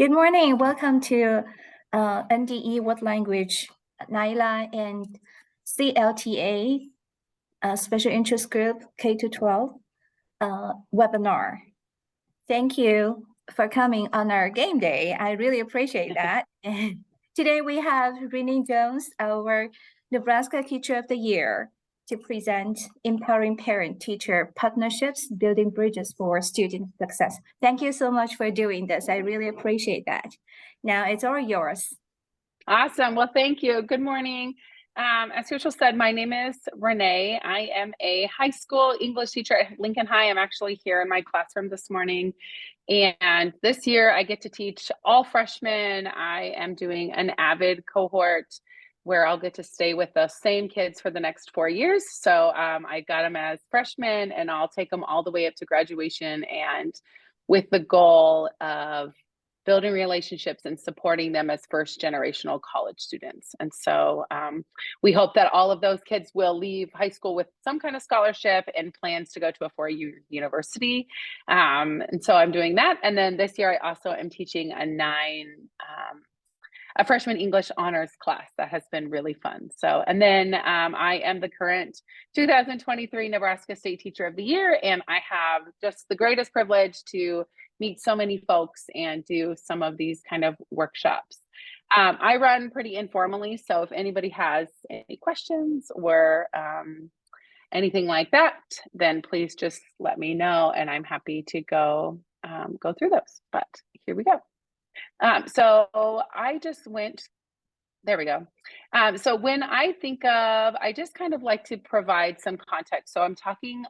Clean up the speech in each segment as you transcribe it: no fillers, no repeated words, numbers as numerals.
Good morning. Welcome to NDE World Language, NILA and CLTA Special Interest Group K to 12 webinar. Thank you for coming on our game day. I really appreciate that. And today we have Renee Jones, our Nebraska Teacher of the Year, to present Empowering Parent-Teacher Partnerships, Building Bridges for Student Success. Thank you so much for doing this. I really appreciate that. Now it's all yours. Awesome. Well, thank you. Good morning. As Rachel said, my name is Renee. I am a high school English teacher at Lincoln High. I'm actually here in my classroom this morning. And this year I get to teach all freshmen. I am doing an avid cohort where I'll get to stay with the same kids for the next 4 years. So I got them as freshmen and I'll take them all the way up to graduation, and with the goal of building relationships and supporting them as first generational college students. And so we hope that all of those kids will leave high school with some kind of scholarship and plans to go to a 4-year university. And so I'm doing that. And then this year I also am teaching a freshman English honors class that has been really fun. So, and then I am the current 2023 Nebraska State Teacher of the Year, and I have just the greatest privilege to meet so many folks and do some of these kind of workshops. I run pretty informally, so if anybody has any questions or anything like that, then please just let me know, and I'm happy to go through those. But here we go. So I just went, there we go. So when I think of, I just kind of like to provide some context. So I'm talking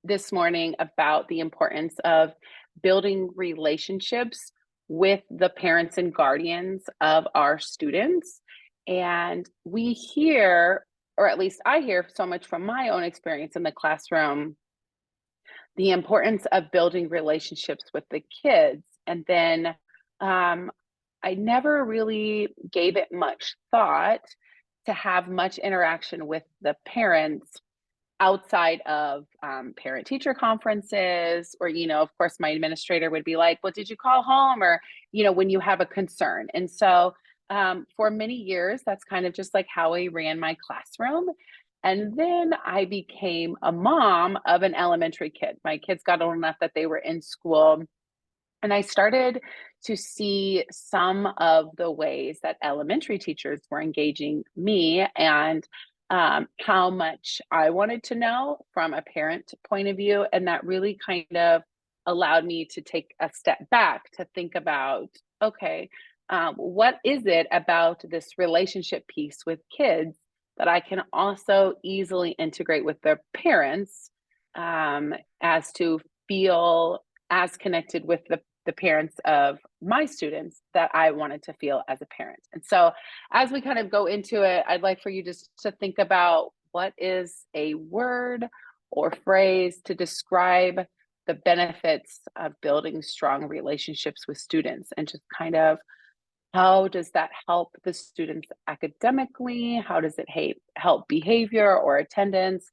this morning about the importance of building relationships with the parents and guardians of our students. And we hear, or at least I hear so much from my own experience in the classroom, the importance of building relationships with the kids. And then I never really gave it much thought to have much interaction with the parents outside of parent-teacher conferences, or, of course, my administrator would be like, well, did you call home? Or, when you have a concern. And so for many years, that's kind of just like how I ran my classroom. And then I became a mom of an elementary kid. My kids got old enough that they were in school. And I started to see some of the ways that elementary teachers were engaging me, and how much I wanted to know from a parent point of view. And that really kind of allowed me to take a step back to think about, okay, what is it about this relationship piece with kids that I can also easily integrate with their parents, as to feel as connected with the parents of my students that I wanted to feel as a parent. And so as we kind of go into it, I'd like for you just to think about what is a word or phrase to describe the benefits of building strong relationships with students, and just kind of how does that help the students academically? How does it help behavior or attendance?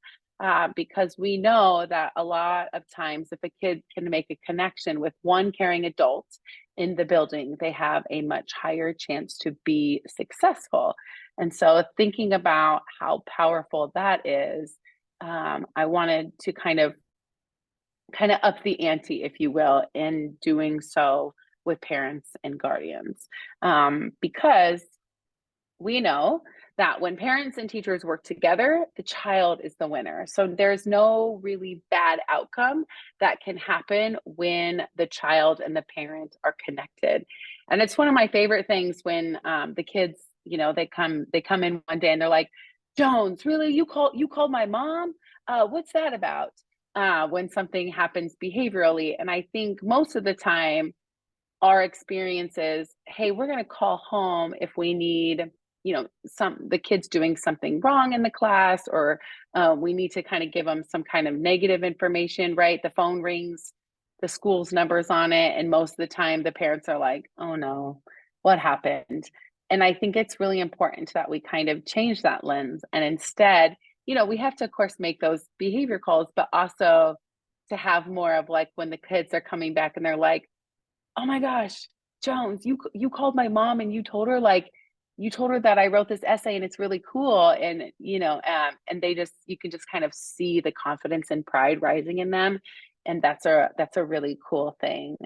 Because we know that a lot of times if a kid can make a connection with one caring adult in the building, they have a much higher chance to be successful. And so thinking about how powerful that is, I wanted to kind of up the ante, if you will, in doing so with parents and guardians, because we know that when parents and teachers work together, the child is the winner. So there's no really bad outcome that can happen when the child and the parent are connected. And it's one of my favorite things when the kids, they come in one day and they're like, Jones, really? You called my mom? What's that about? When something happens behaviorally. And I think most of the time our experience is, hey, we're going to call home if we need the kids doing something wrong in the class, or we need to kind of give them some kind of negative information, right? The phone rings, the school's number's on it, and most of the time the parents are like, oh no, what happened? And I think it's really important that we kind of change that lens, and instead, we have to of course make those behavior calls, but also to have more of like when the kids are coming back and they're like, oh my gosh, Jones, you called my mom and you told her that I wrote this essay and it's really cool. And, and you can just kind of see the confidence and pride rising in them. And that's a really cool thing.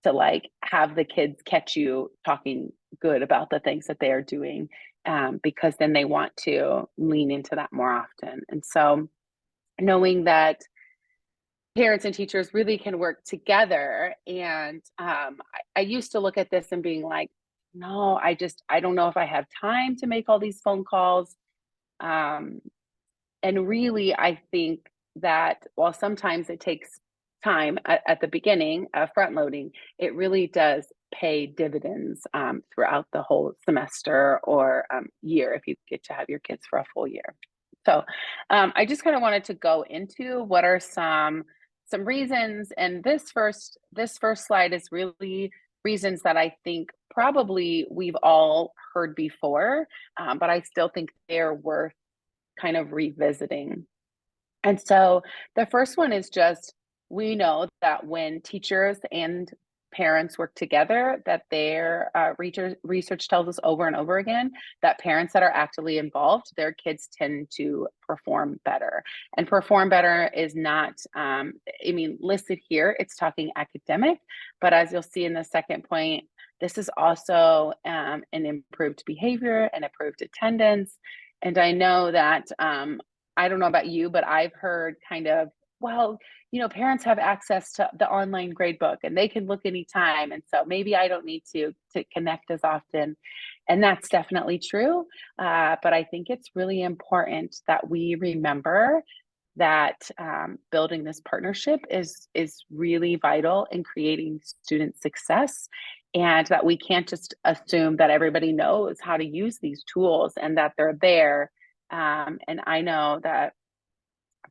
To like have the kids catch you talking good about the things that they are doing, because then they want to lean into that more often. And so knowing that parents and teachers really can work together. And I used to look at this and being like, no, I don't know if I have time to make all these phone calls. Um, and really, I think that while sometimes it takes time at the beginning, front loading, it really does pay dividends throughout the whole semester or year if you get to have your kids for a full year. So I just kind of wanted to go into what are some reasons, and this first slide is really reasons that I think probably we've all heard before, but I still think they're worth kind of revisiting. And so the first one is just, we know that when teachers and parents work together, that their research tells us over and over again that parents that are actively involved, their kids tend to perform better. And perform better is not, listed here, it's talking academic, but as you'll see in the second point, this is also an improved behavior and improved attendance. And I know that I don't know about you, but I've heard kind of, well, parents have access to the online gradebook and they can look anytime. And so maybe I don't need to connect as often. And that's definitely true. But I think it's really important that we remember that building this partnership is really vital in creating student success, and that we can't just assume that everybody knows how to use these tools and that they're there. And I know that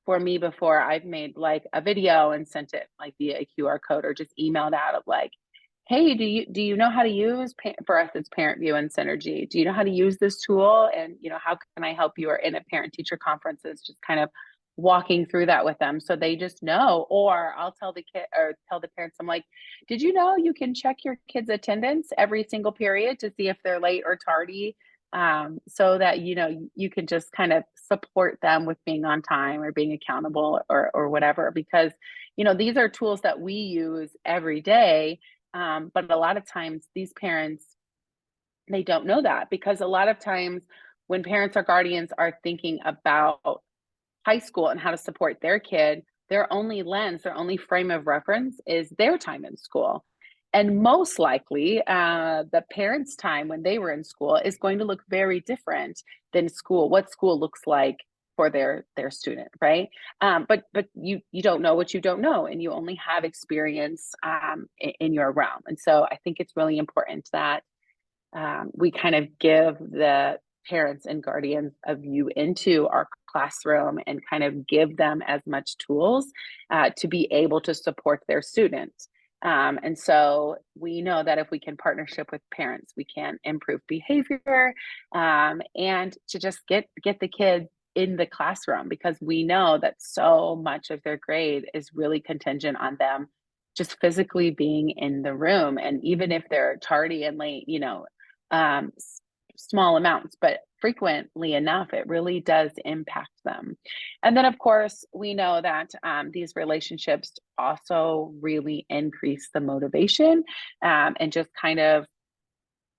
for me, before, I've made like a video and sent it like via a QR code or just emailed out of like, hey, do you know how to use, for us it's Parent View and Synergy, do you know how to use this tool? And how can I help you? Or in a parent teacher conferences, just kind of walking through that with them so they just know. Or I'll tell the kid or tell the parents, I'm like, did you know you can check your kids' attendance every single period to see if they're late or tardy, so that you can just kind of support them with being on time or being accountable or whatever, because these are tools that we use every day, but a lot of times these parents, they don't know that, because a lot of times when parents or guardians are thinking about high school and how to support their kid, their only lens, their only frame of reference is their time in school. And most likely, the parents' time when they were in school is going to look very different than what school looks like for their student, right? But you don't know what you don't know, and you only have experience in your realm. And so I think it's really important that we kind of give the parents and guardians a view into our classroom and kind of give them as much tools to be able to support their students. And so we know that if we can partnership with parents, we can improve behavior, and to just get the kids in the classroom, because we know that so much of their grade is really contingent on them just physically being in the room. And even if they're tardy and late, um, small amounts, but frequently enough, it really does impact them. And then, of course, we know that these relationships also really increase the motivation, and just kind of,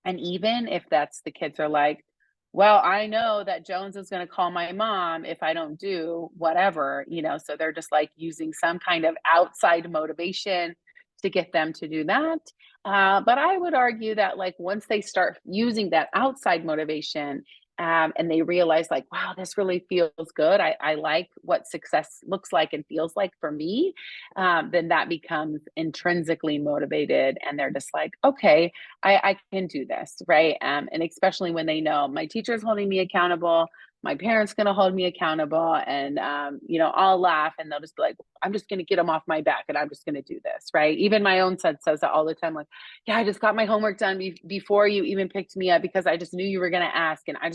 and even if that's the kids are like, well, I know that Jones is going to call my mom if I don't do whatever, so they're just like using some kind of outside motivation to get them to do that. But I would argue that like once they start using that outside motivation, and they realize like, wow, this really feels good. I like what success looks like and feels like for me. Then that becomes intrinsically motivated, and they're just like, okay, I can do this, right? And especially when they know my teacher's holding me accountable, my parents going to hold me accountable, and I'll laugh, and they'll just be like, I'm just going to get them off my back, and I'm just going to do this, right? Even my own son says that all the time, like, yeah, I just got my homework done before you even picked me up, because I just knew you were going to ask, and I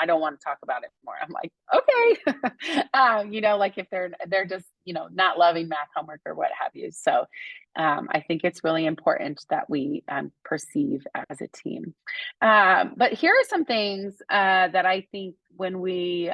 don't want to talk about it more. I'm like, okay. Like if they're just not loving math homework or what have you. So I think it's really important that we perceive as a team. But here are some things that I think when we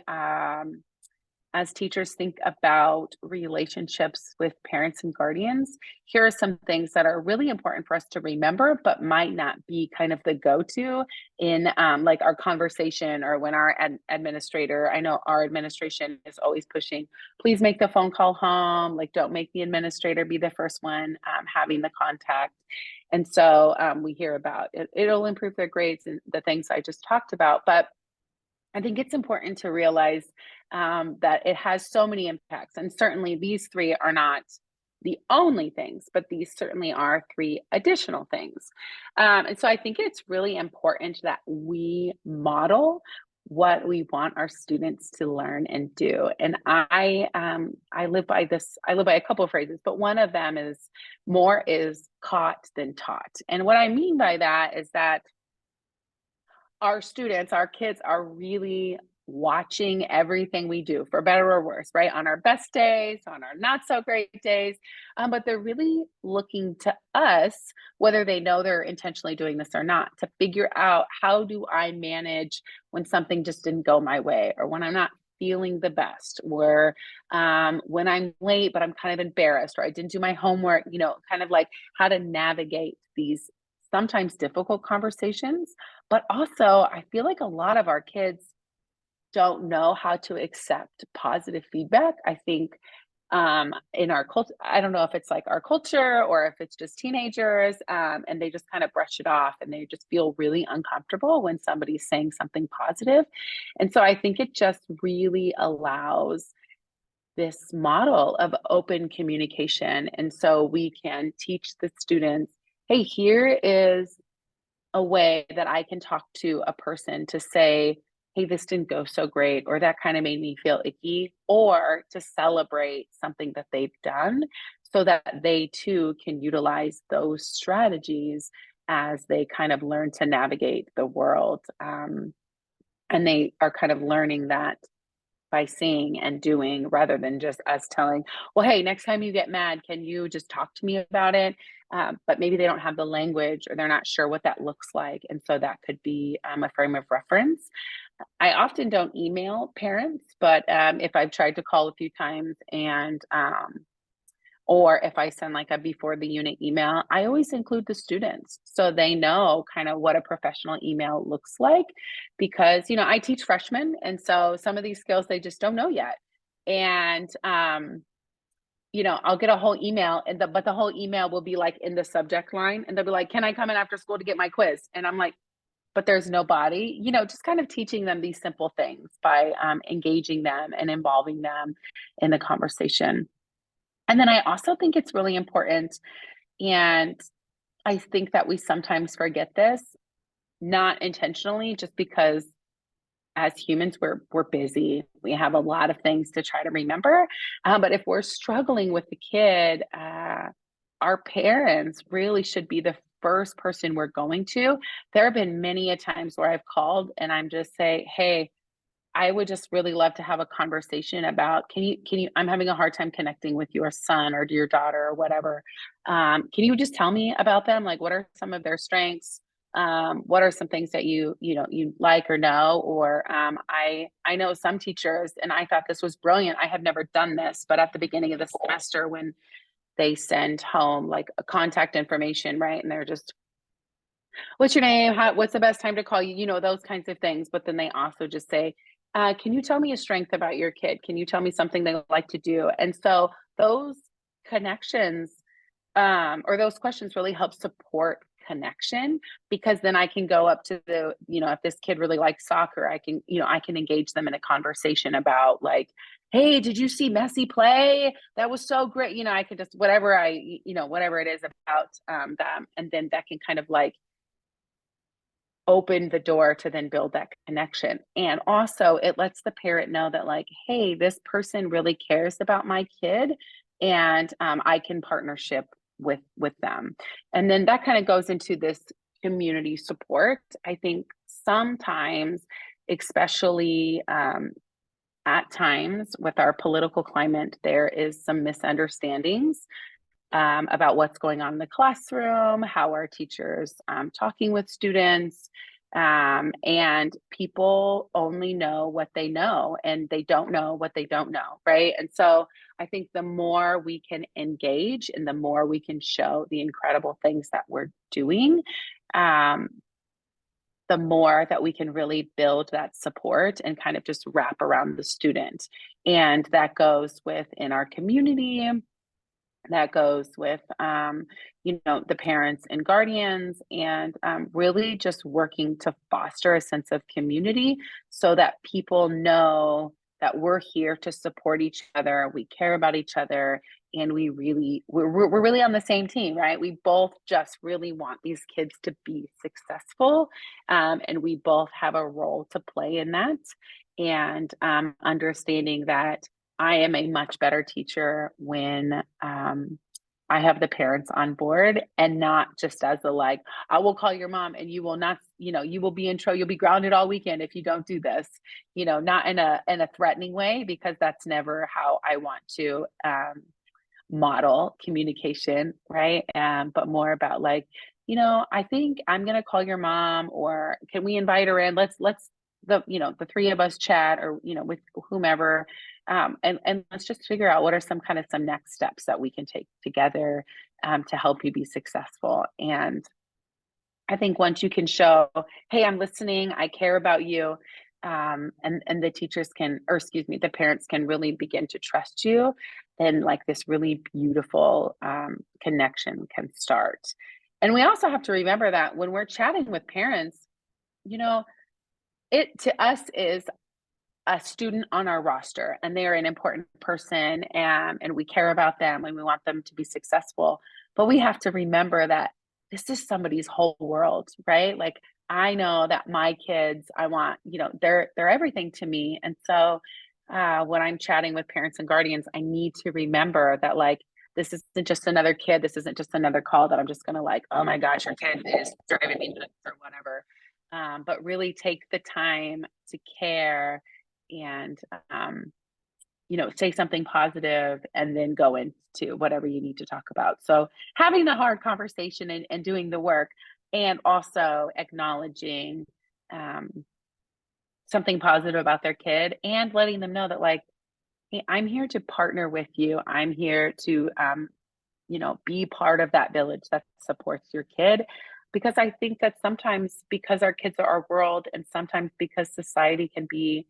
as teachers think about relationships with parents and guardians, here are some things that are really important for us to remember, but might not be kind of the go-to in like our conversation, or when our administrator, I know our administration is always pushing, please make the phone call home, like don't make the administrator be the first one having the contact. And so we hear about it, it'll improve their grades and the things I just talked about. But I think it's important to realize that it has so many impacts. And certainly these three are not the only things, but these certainly are three additional things. And so I think it's really important that we model what we want our students to learn and do. And I live by this, I live by a couple of phrases, but one of them is more is caught than taught. And what I mean by that is that our students, our kids are really watching everything we do, for better or worse, right? On our best days, on our not so great days. But they're really looking to us, whether they know they're intentionally doing this or not, to figure out, how do I manage when something just didn't go my way, or when I'm not feeling the best, or when I'm late, but I'm kind of embarrassed, or I didn't do my homework, kind of like how to navigate these sometimes difficult conversations. But also, I feel like a lot of our kids don't know how to accept positive feedback. I think in our culture, I don't know if it's like our culture or if it's just teenagers, and they just kind of brush it off, and they just feel really uncomfortable when somebody's saying something positive. And so I think it just really allows this model of open communication. And so we can teach the students, hey, here is a way that I can talk to a person to say, hey, this didn't go so great, or that kind of made me feel icky, or to celebrate something that they've done, so that they too can utilize those strategies as they kind of learn to navigate the world. And they are kind of learning that by seeing and doing, rather than just us telling, well, hey, next time you get mad, can you just talk to me about it? But maybe they don't have the language, or they're not sure what that looks like. And so that could be a frame of reference. I often don't email parents, but if I've tried to call a few times, and or if I send like a before the unit email, I always include the students so they know kind of what a professional email looks like, because, I teach freshmen. And so some of these skills they just don't know yet. And, I'll get a whole email, but the whole email will be like in the subject line, and they'll be like, can I come in after school to get my quiz? And I'm like, but there's nobody, just kind of teaching them these simple things by engaging them and involving them in the conversation. And then I also think it's really important, and I think that we sometimes forget this, not intentionally, just because as humans, we're busy. We have a lot of things to try to remember. But if we're struggling with the kid, our parents really should be the first person we're going to. There have been many a times where I've called and I'm just say, hey, I would just really love to have a conversation about, can you, I'm having a hard time connecting with your son or your daughter or whatever. Can you just tell me about them? Like, what are some of their strengths? What are some things that you like or know? Or I know some teachers, and I thought this was brilliant. I have never done this, but at the beginning of the semester, when they send home like a contact information, right? And they're just, what's your name? What's the best time to call you? Those kinds of things. But then they also just say, can you tell me a strength about your kid? Can you tell me something they like to do? And so those connections or those questions really help support connection, because then I can go up to the, if this kid really likes soccer, I can engage them in a conversation about like, hey, did you see Messi play? That was so great. I could just, whatever whatever it is about them. And then that can kind of like open the door to then build that connection. And also it lets the parent know that like, hey, this person really cares about my kid, and I can partnership with them. And then that kind of goes into this community support. I think sometimes, especially at times with our political climate, there is some misunderstandings about what's going on in the classroom, how are teachers talking with students, and people only know what they know, and they don't know what they don't know, right? And so I think the more we can engage and the more we can show the incredible things that we're doing, um, the more that we can really build that support and kind of just wrap around the student. And that goes within our community, that goes with the parents and guardians, and really just working to foster a sense of community so that people know that we're here to support each other, we care about each other, and we're really on the same team, right? We both just really want these kids to be successful, and we both have a role to play in that. And understanding that I am a much better teacher when I have the parents on board, and not just as a like, I will call your mom and you will not, you will be in trouble, you'll be grounded all weekend if you don't do this, not in a threatening way, because that's never how I want to model communication, right? But more about like, I think I'm gonna call your mom, or can we invite her in? Let's the three of us chat, or with whomever, and let's just figure out what are some next steps that we can take together to help you be successful. And I think once you can show, hey, I'm listening, I care about you, and the teachers can, or excuse me, the parents can really begin to trust you, then like this really beautiful connection can start. And we also have to remember that when we're chatting with parents, it to us is a student on our roster, and they're an important person, and we care about them and we want them to be successful. But we have to remember that this is somebody's whole world, right? Like, I know that my kids, I want, they're everything to me. And so when I'm chatting with parents and guardians, I need to remember that, like, this isn't just another kid, this isn't just another call that I'm just gonna like, oh my gosh, your kid is driving me nuts or whatever. But really take the time to care, and say something positive, and then go into whatever you need to talk about. So having the hard conversation, and doing the work, and also acknowledging something positive about their kid, and letting them know that, like, hey, I'm here to partner with you, I'm here to be part of that village that supports your kid. Because I think that sometimes, because our kids are our world, and sometimes because society can be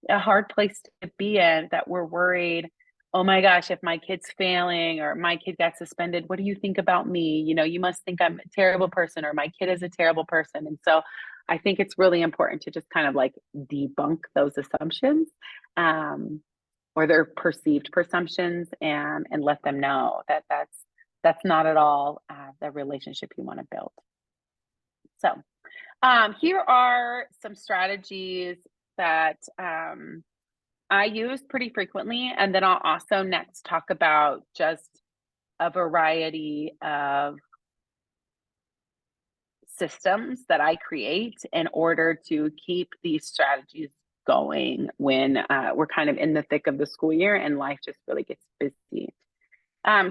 a hard place to be in, that we're worried, oh my gosh, if my kid's failing, or my kid got suspended, what do you think about me? You must think I'm a terrible person, or my kid is a terrible person. And so I think it's really important to just kind of like debunk those assumptions, or their perceived presumptions, and let them know that that's not at all the relationship you want to build. So here are some strategies that I use pretty frequently. And then I'll also next talk about just a variety of systems that I create in order to keep these strategies going when we're kind of in the thick of the school year and life just really gets busy.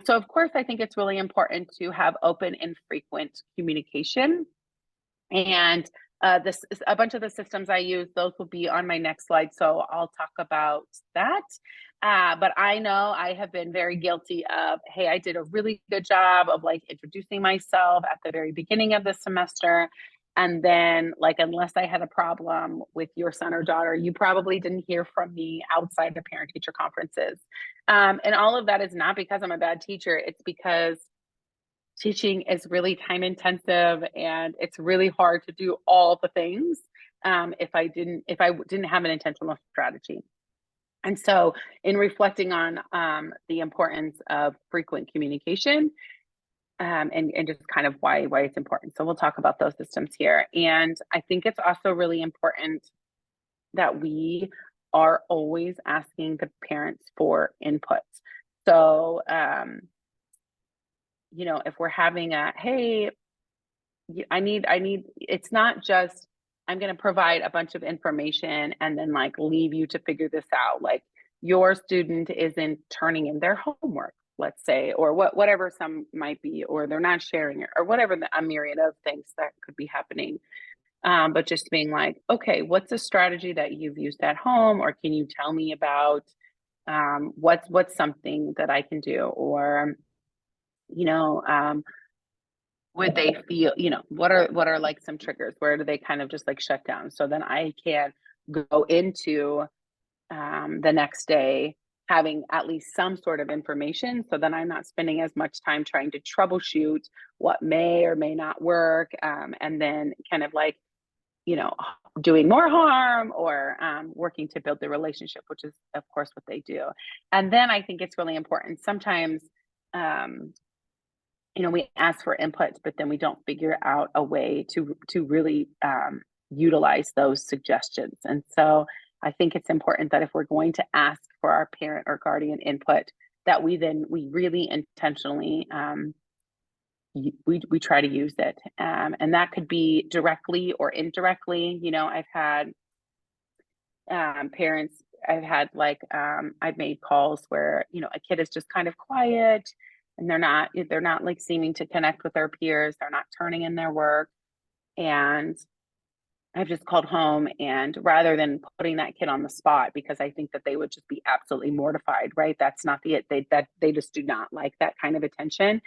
So of course, I think it's really important to have open and frequent communication. And this is a bunch of the systems I use. Those will be on my next slide, so I'll talk about that. But I know I have been very guilty of, hey, I did a really good job of like introducing myself at the very beginning of the semester. And then, like, unless I had a problem with your son or daughter, you probably didn't hear from me outside of parent teacher conferences. And all of that is not because I'm a bad teacher. It's because teaching is really time intensive, and it's really hard to do all the things if I didn't have an intentional strategy. And so in reflecting on the importance of frequent communication, and just kind of why it's important. So we'll talk about those systems here. And I think it's also really important that we are always asking the parents for input. So if we're having a, hey, I need, it's not just, I'm going to provide a bunch of information and then like leave you to figure this out. Like, your student isn't turning in their homework. let's say, or whatever some might be, or they're not sharing it, or whatever, a myriad of things that could be happening. But just being like, okay, what's a strategy that you've used at home, or can you tell me about what's something that I can do, or would they feel, what are like some triggers? Where do they kind of just like shut down? So then I can go into the next day having at least some sort of information, so then I'm not spending as much time trying to troubleshoot what may or may not work, and then kind of like, doing more harm, or working to build the relationship, which is of course what they do. And then I think it's really important sometimes, we ask for input, but then we don't figure out a way to really utilize those suggestions. And so I think it's important that if we're going to ask for our parent or guardian input, that we really intentionally we try to use it, and that could be directly or indirectly. I've had parents. I've had I've made calls where a kid is just kind of quiet, and they're not like seeming to connect with their peers. They're not turning in their work, and I've just called home, and rather than putting that kid on the spot, because I think that they would just be absolutely mortified, right? That's not they just do not like that kind of attention.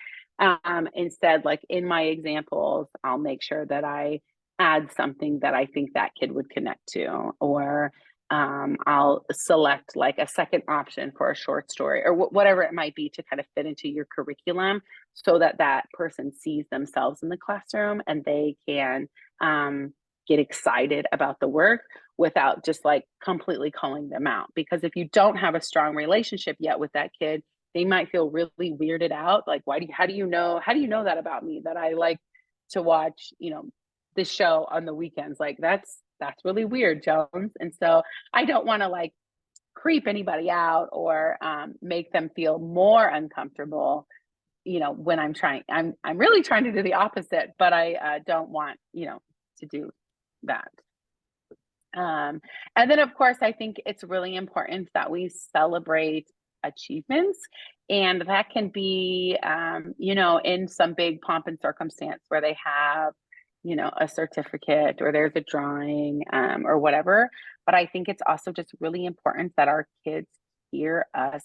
Instead, like in my examples, I'll make sure that I add something that I think that kid would connect to, or I'll select like a second option for a short story, or whatever it might be, to kind of fit into your curriculum, so that that person sees themselves in the classroom and they can get excited about the work without just like completely calling them out. Because if you don't have a strong relationship yet with that kid, they might feel really weirded out. Like, how do you know that about me, that I like to watch, this show on the weekends? Like, that's really weird, Jones. And so I don't want to like creep anybody out, or make them feel more uncomfortable, when I'm really trying to do the opposite, but I don't want, to do that. And then of course, I think it's really important that we celebrate achievements, and that can be, in some big pomp and circumstance where they have, a certificate, or there's a drawing, or whatever. But I think it's also just really important that our kids hear us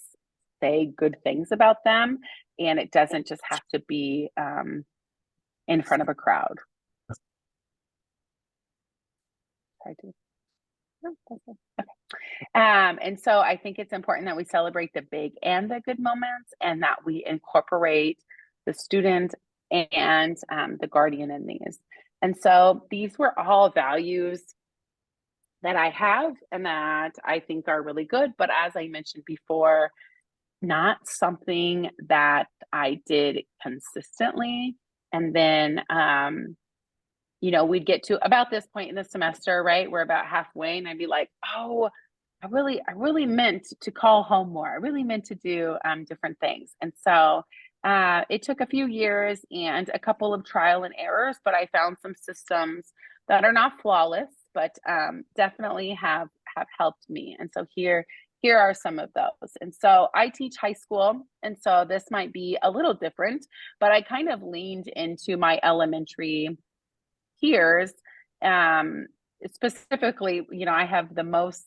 say good things about them, and it doesn't just have to be in front of a crowd. And so I think it's important that we celebrate the big and the good moments, and that we incorporate the student and the guardian in these. And so these were all values that I have and that I think are really good. But as I mentioned before, not something that I did consistently. And then we'd get to about this point in the semester, right? We're about halfway, and I'd be like, oh, I really meant to call home more. I really meant to do different things. And so it took a few years and a couple of trial and errors, but I found some systems that are not flawless, but definitely have helped me. And so here are some of those. And so I teach high school, and so this might be a little different, but I kind of leaned into my elementary peers. Specifically, I have the most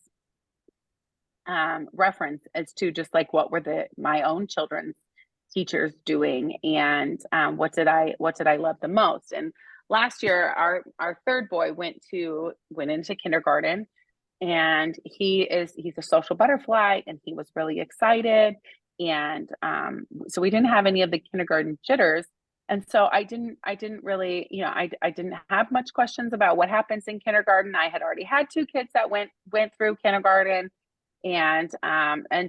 reference as to just like what were my own children's teachers doing, and what did I love the most. And last year, our third boy went into kindergarten, and he's a social butterfly, and he was really excited. And so we didn't have any of the kindergarten jitters. And so I didn't really, I didn't have much questions about what happens in kindergarten. I had already had 2 kids that went through kindergarten. And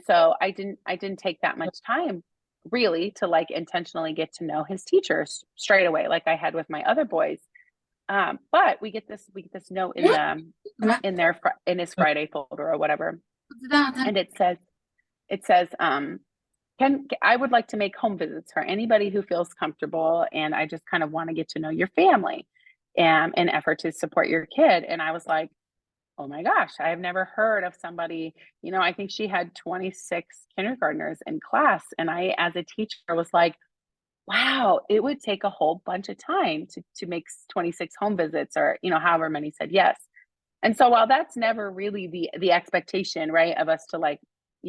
so I didn't take that much time really to like intentionally get to know his teachers straight away, like I had with my other boys. But we get this note in his Friday folder or whatever. And it says, I would like to make home visits for anybody who feels comfortable, and I just kind of want to get to know your family, in effort to support your kid. And I was like, oh my gosh, I have never heard of somebody, I think she had 26 kindergartners in class. And I, as a teacher, was like, wow, it would take a whole bunch of time to make 26 home visits, or, however many said yes. And so while that's never really the expectation, right, of us to like,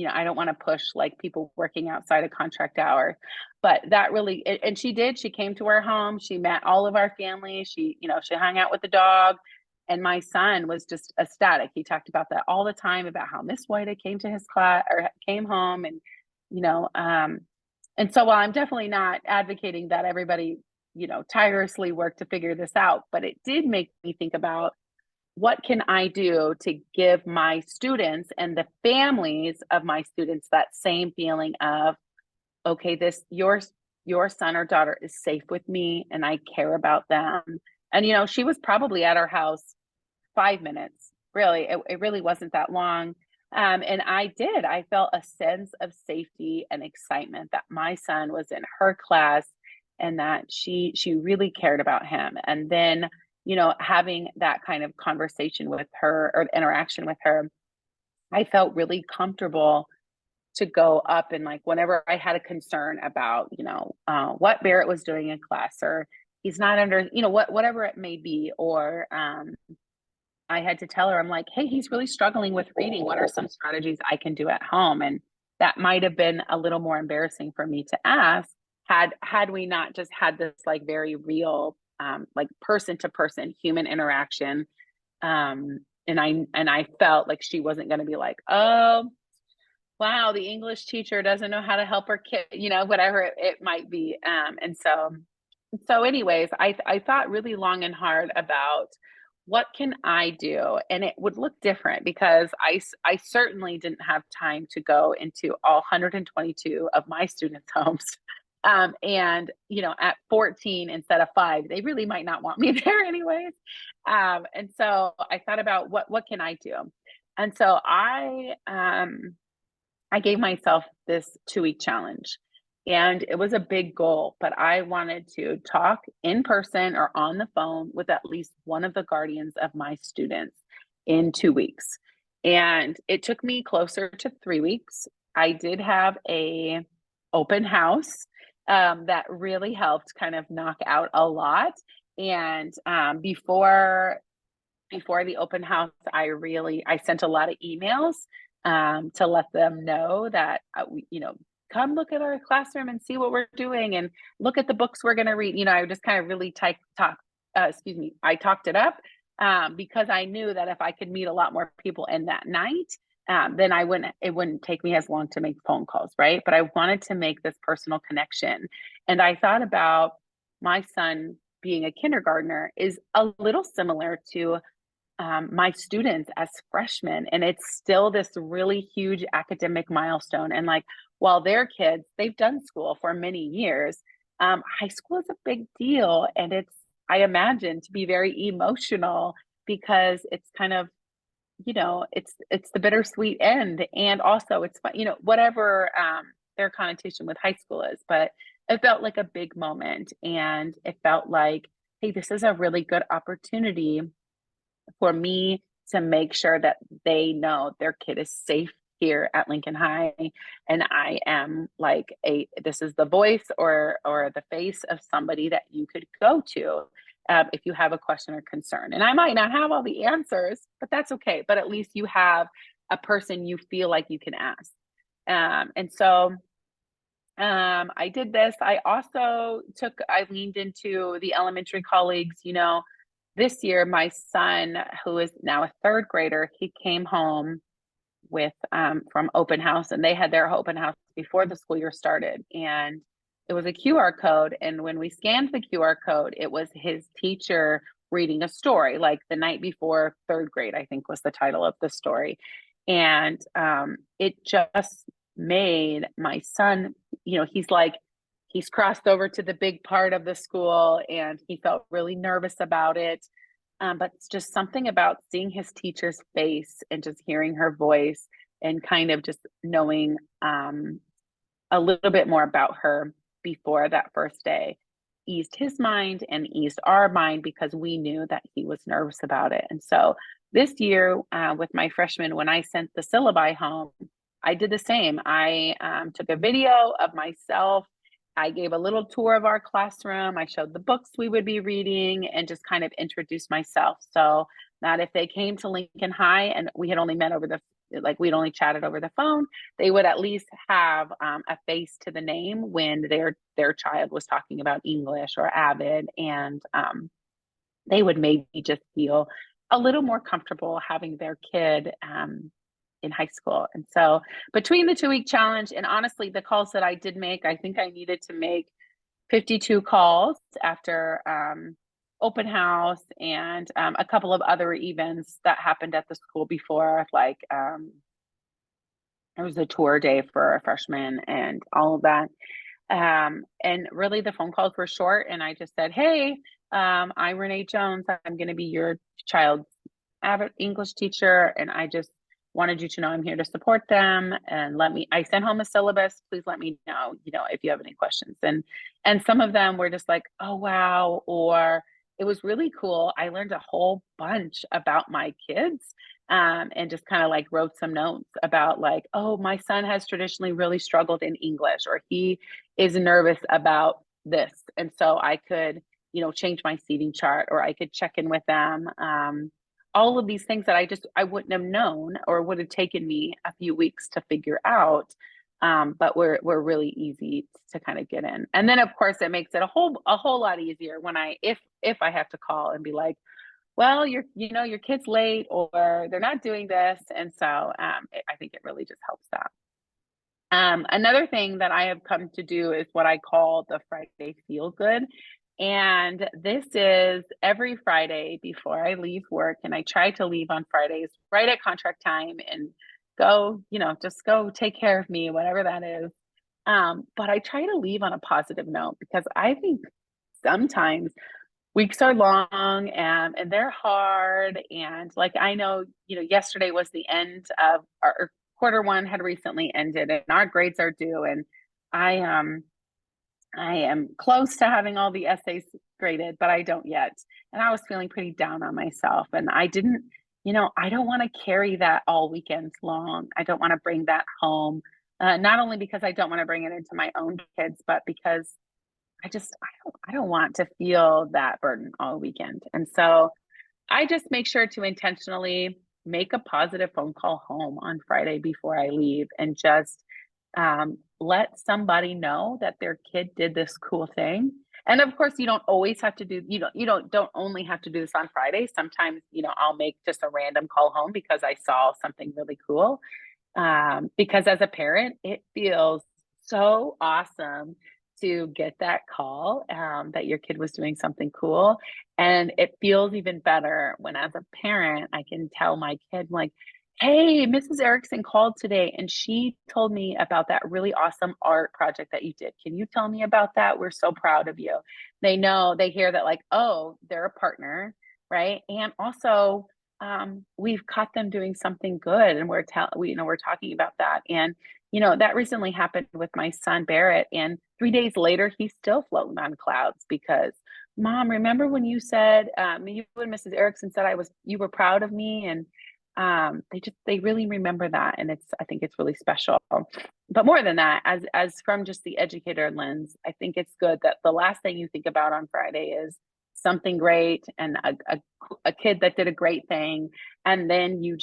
I don't want to push like people working outside of contract hour, but that really, and she came to our home, she met all of our family, she hung out with the dog. And my son was just ecstatic. He talked about that all the time, about how Miss White came to his class or came home. And, you know, um, and so while I'm definitely not advocating that everybody, tirelessly work to figure this out, but it did make me think about, what can I do to give my students and the families of my students that same feeling of, okay, your son or daughter is safe with me and I care about them. And she was probably at our house 5 minutes. Really, it really wasn't that long. And I felt a sense of safety and excitement that my son was in her class and that she really cared about him. And then, having that kind of conversation with her or interaction with her, I felt really comfortable to go up and like whenever I had a concern about, what Barrett was doing in class, or he's not under, whatever it may be, or I had to tell her, I'm like, hey, he's really struggling with reading. What are some strategies I can do at home? And that might have been a little more embarrassing for me to ask had we not just had this like very real, like person to person human interaction. And I felt like she wasn't going to be like, oh, wow, the English teacher doesn't know how to help her kid, whatever it might be. And so anyways, I thought really long and hard about, what can I do? And it would look different because I certainly didn't have time to go into all 122 of my students' homes. And, at 14 instead of 5, they really might not want me there anyways. And so I thought about, what can I do? And so I gave myself this 2-week challenge. And it was a big goal, but I wanted to talk in person or on the phone with at least one of the guardians of my students in 2 weeks. And it took me closer to 3 weeks. I did have a open house that really helped kind of knock out a lot. And before the open house, I sent a lot of emails to let them know that come look at our classroom and see what we're doing and look at the books we're going to read. I just kind of really I talked it up because I knew that if I could meet a lot more people in that night, then it wouldn't take me as long to make phone calls, right? But I wanted to make this personal connection. And I thought about my son being a kindergartner is a little similar to my students as freshmen. And it's still this really huge academic milestone. And like, while they're kids, they've done school for many years. High school is a big deal. And I imagine, to be very emotional because it's kind of, it's the bittersweet end. And also it's, whatever their connotation with high school is, but it felt like a big moment. And it felt like, hey, this is a really good opportunity for me to make sure that they know their kid is safe here at Lincoln High. And I am like this is the voice or the face of somebody that you could go to if you have a question or concern. And I might not have all the answers, but that's okay. But at least you have a person you feel like you can ask. And so I did this. I leaned into the elementary colleagues. This year, my son, who is now a 3rd grader, he came home with from open house, and they had their open house before the school year started. And it was a QR code. And when we scanned the QR code, it was his teacher reading a story, like the night before 3rd grade, I think was the title of the story. And it just made my son, he's crossed over to the big part of the school and he felt really nervous about it. But it's just something about seeing his teacher's face and just hearing her voice and kind of just knowing a little bit more about her before that first day eased his mind and eased our mind because we knew that he was nervous about it. And so this year with my freshmen, when I sent the syllabi home, I did the same. I took a video of myself. I gave a little tour of our classroom. I showed the books we would be reading and just kind of introduced myself. So that if they came to Lincoln High and we had only met over we'd only chatted over the phone, they would at least have a face to the name when their child was talking about English or Avid, and they would maybe just feel a little more comfortable having their kid in high school. And so between the 2-week challenge and honestly, the calls that I did make, I think I needed to make 52 calls after open house and a couple of other events that happened at the school before, like there was a tour day for a freshman and all of that. And really the phone calls were short, and I just said, hey, I'm Renee Jones. I'm going to be your child's avid English teacher, and I just wanted you to know I'm here to support them. And I sent home a syllabus. Please let me know, if you have any questions. And some of them were just like, oh, wow. Or it was really cool. I learned a whole bunch about my kids. And just kind of like wrote some notes about like, oh, my son has traditionally really struggled in English, or he is nervous about this. And so I could, change my seating chart, or I could check in with them. All of these things that I wouldn't have known, or would have taken me a few weeks to figure out. But we're really easy to kind of get in. And then of course it makes it a whole lot easier when if I have to call and be like, well, your kid's late, or they're not doing this. And so I think it really just helps that. Another thing that I have come to do is what I call the Friday Feel Good. And this is every Friday before I leave work. And I try to leave on Fridays right at contract time and go, just go take care of me, whatever that is. But I try to leave on a positive note, because I think sometimes weeks are long and they're hard. And like, I know, yesterday was the end of our quarter one had recently ended, and our grades are due. And I am close to having all the essays graded, but I don't yet. And I was feeling pretty down on myself. And I didn't, I don't want to carry that all weekend long. I don't want to bring that home. Not only because I don't want to bring it into my own kids, but because I don't want to feel that burden all weekend. And so I just make sure to intentionally make a positive phone call home on Friday before I leave, and just let somebody know that their kid did this cool thing. And of course, you don't always have to do, don't only have to do this on Friday. Sometimes, I'll make just a random call home because I saw something really cool. Because as a parent, it feels so awesome to get that call that your kid was doing something cool. And it feels even better when, as a parent, I can tell my kid, like, hey, Mrs. Erickson called today and she told me about that really awesome art project that you did. Can you tell me about that? We're so proud of you. They hear that, like, oh, they're a partner, right? And also, we've caught them doing something good, and we're talking about that. And that recently happened with my son Barrett, and 3 days later he's still floating on clouds because, Mom, remember when you said you and Mrs. Erickson said you were proud of me? And they really remember that, and I think it's really special. But more than that, as from just the educator lens, I think it's good that the last thing you think about on Friday is something great and a kid that did a great thing, and then you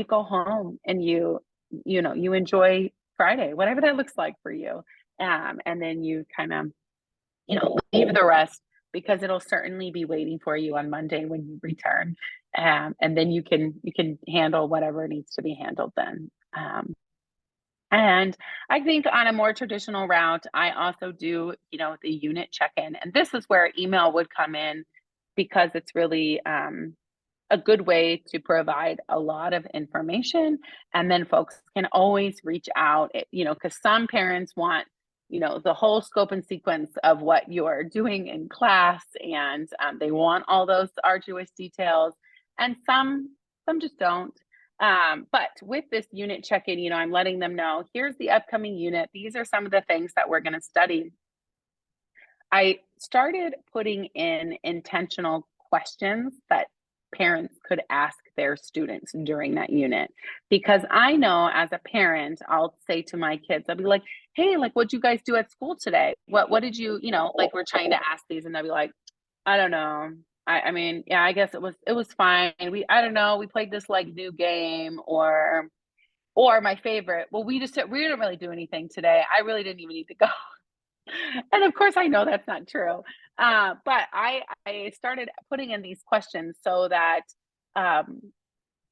go home and you enjoy Friday, whatever that looks like for you, and then you kind of leave the rest, because it'll certainly be waiting for you on Monday when you return, and then you can handle whatever needs to be handled then. And I think on a more traditional route, I also do, the unit check-in. And this is where email would come in, because it's really a good way to provide a lot of information. And then folks can always reach out, because some parents want, the whole scope and sequence of what you're doing in class. And they want all those arduous details. And some just don't. But with this unit check-in, I'm letting them know, here's the upcoming unit. These are some of the things that we're going to study. I started putting in intentional questions that parents could ask their students during that unit. Because I know as a parent, I'll say to my kids, I'll be like, hey, like, what'd you guys do at school today? What did you, like, we're trying to ask these, and they'll be like, I don't know. I mean, yeah, I guess it was fine. I don't know, we played this like new game, or my favorite, well, we didn't really do anything today. I really didn't even need to go. And of course, I know that's not true. But I started putting in these questions so that um,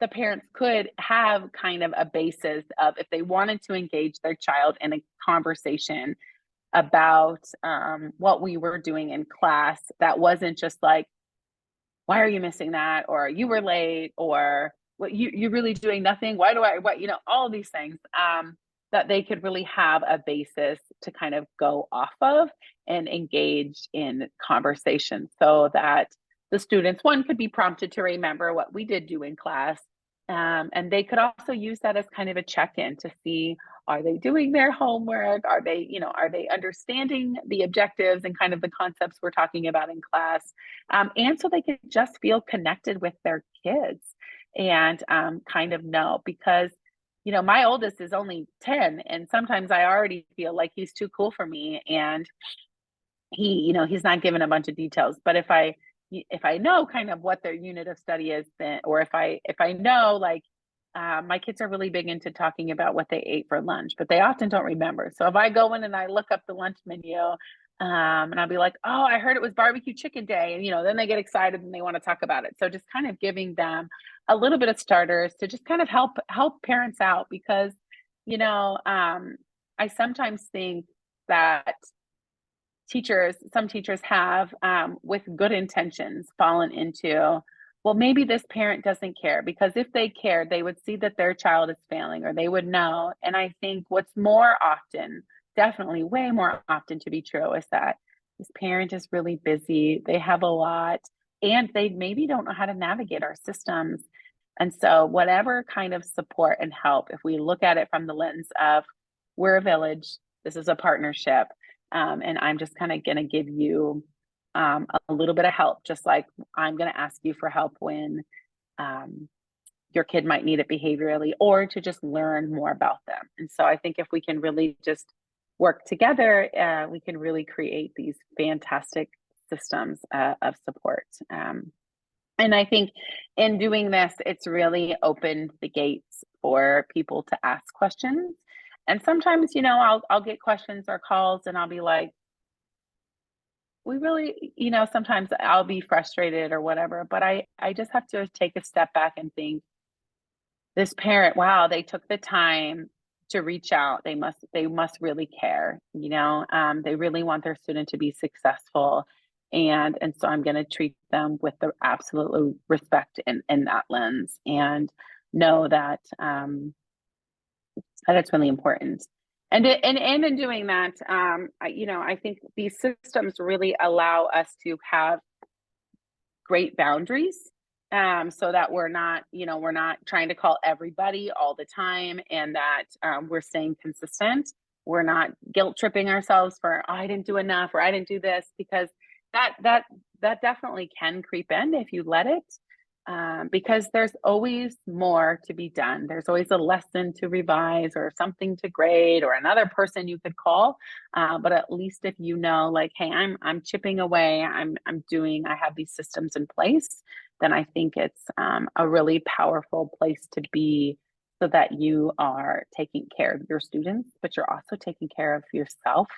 the parents could have kind of a basis of if they wanted to engage their child in a conversation about what we were doing in class, that wasn't just like, why are you missing that? Or you were late, or what, you're really doing nothing. Why do I, what, all these things, that they could really have a basis to kind of go off of and engage in conversation, so that the students, one, could be prompted to remember what we did do in class. And they could also use that as kind of a check-in to see, are they doing their homework? Are they understanding the objectives and kind of the concepts we're talking about in class? And so they could just feel connected with their kids and kind of know, because my oldest is only 10, and sometimes I already feel like he's too cool for me, and he's not given a bunch of details. But if I know kind of what their unit of study is, then, or if I know, like, my kids are really big into talking about what they ate for lunch, but they often don't remember. So if I go in and I look up the lunch menu, and I'll be like, oh, I heard it was barbecue chicken day, and then they get excited and they want to talk about it. So just kind of giving them a little bit of starters to just kind of help parents out, because I sometimes think that some teachers have, with good intentions, fallen into, well, maybe this parent doesn't care, because if they cared, they would see that their child is failing, or they would know. And I think what's more often, definitely way more often to be true, is that this parent is really busy, they have a lot, and they maybe don't know how to navigate our systems. And so whatever kind of support and help, if we look at it from the lens of, we're a village, this is a partnership, and I'm just kind of going to give you a little bit of help, just like I'm going to ask you for help when your kid might need it behaviorally, or to just learn more about them. And so I think if we can really just work together, we can really create these fantastic systems of support. And I think in doing this, it's really opened the gates for people to ask questions. And sometimes, I'll get questions or calls, and I'll be like, we really, sometimes I'll be frustrated or whatever, but I just have to take a step back and think, this parent, wow, they took the time to reach out. They must really care, they really want their student to be successful. And so I'm going to treat them with the absolute respect in that lens, and know that, that's really important. And in doing that, I think these systems really allow us to have great boundaries, so that we're not trying to call everybody all the time, and that we're staying consistent. We're not guilt tripping ourselves for, oh, I didn't do enough, or I didn't do this, because that definitely can creep in if you let it. Because there's always more to be done. There's always a lesson to revise, or something to grade, or another person you could call. But at least if like, hey, I'm chipping away, I have these systems in place, then I think it's a really powerful place to be, so that you are taking care of your students, but you're also taking care of yourself,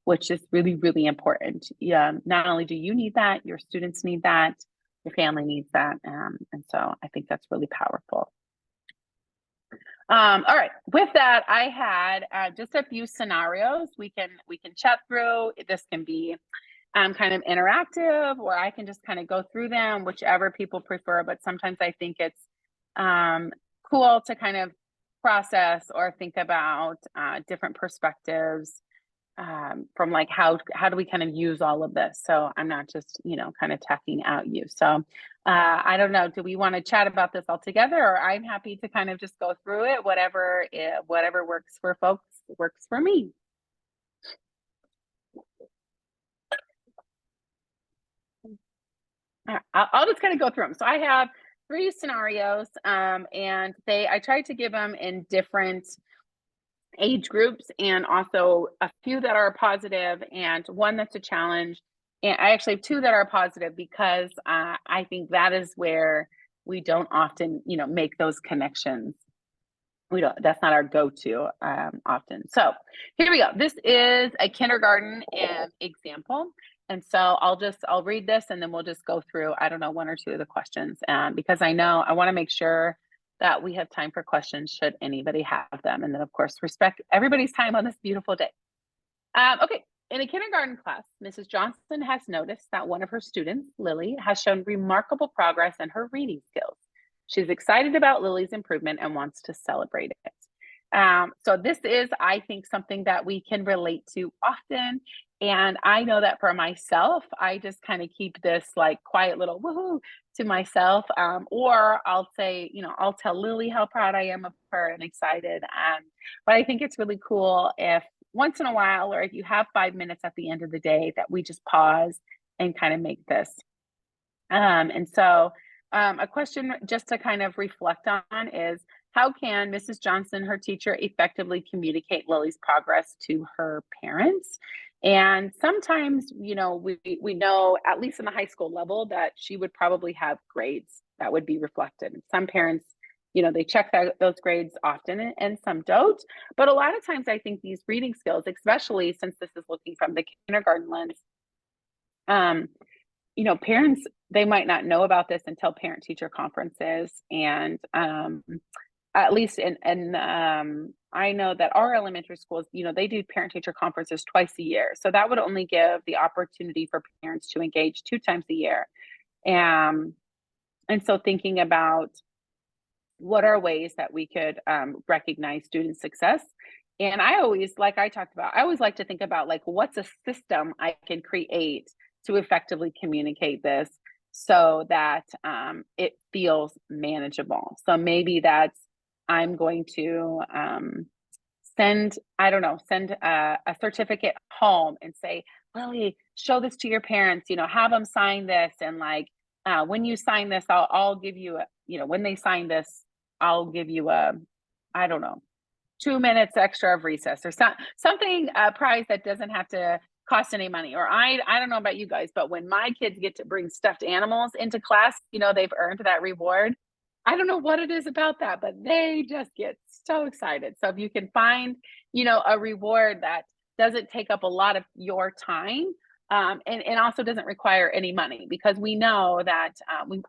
which is really, really important. Yeah, not only do you need that, your students need that, your family needs that. And so I think that's really powerful. All right, with that, I had just a few scenarios we can chat through. This can be kind of interactive, or I can just kind of go through them, whichever people prefer. But sometimes I think it's cool to kind of process or think about different perspectives, from like, how do we kind of use all of this, so I'm not just kind of tacking out you. So I don't know, do we want to chat about this all together, or I'm happy to kind of just go through it, whatever works for folks works for me. I'll just kind of go through them. So I have 3 scenarios, and I tried to give them in different age groups, and also a few that are positive and one that's a challenge. And I actually have 2 that are positive because I think that is where we don't often, make those connections. We don't, that's not our go-to often. So here we go. This is a kindergarten example. And so I'll read this and then we'll just go through, I don't know, 1 or 2 of the questions, because I know I want to make sure that we have time for questions should anybody have them. And then of course, respect everybody's time on this beautiful day. Okay. In a kindergarten class, Mrs. Johnson has noticed that one of her students, Lily, has shown remarkable progress in her reading skills. She's excited about Lily's improvement and wants to celebrate it. So this is, I think, something that we can relate to often. And I know that for myself, I just kind of keep this like quiet little woohoo to myself. Or I'll say, I'll tell Lily how proud I am of her and excited. But I think it's really cool if once in a while, or if you have 5 minutes at the end of the day, that we just pause and kind of make this. And so a question just to kind of reflect on is, how can Mrs. Johnson, her teacher, effectively communicate Lily's progress to her parents? And sometimes, we know, at least in the high school level, that she would probably have grades that would be reflected. Some parents, they check those grades often and some don't. But a lot of times I think these reading skills, especially since this is looking from the kindergarten lens, parents, they might not know about this until parent-teacher conferences. And at least I know that our elementary schools, they do parent-teacher conferences twice a year. So that would only give the opportunity for parents to engage 2 times a year. And so thinking about what are ways that we could recognize student success. And I always, like I talked about, I always like to think about like, what's a system I can create to effectively communicate this so that it feels manageable. So maybe that's, I'm going to send a certificate home and say, Lily, show this to your parents, have them sign this. And like, when you sign this, I'll give you when they sign this, I'll give you 2 minutes extra of recess or something, a prize that doesn't have to cost any money. Or I don't know about you guys, but when my kids get to bring stuffed animals into class, they've earned that reward. I don't know what it is about that, but they just get so excited. So if you can find, a reward that doesn't take up a lot of your time, and also doesn't require any money, because we know that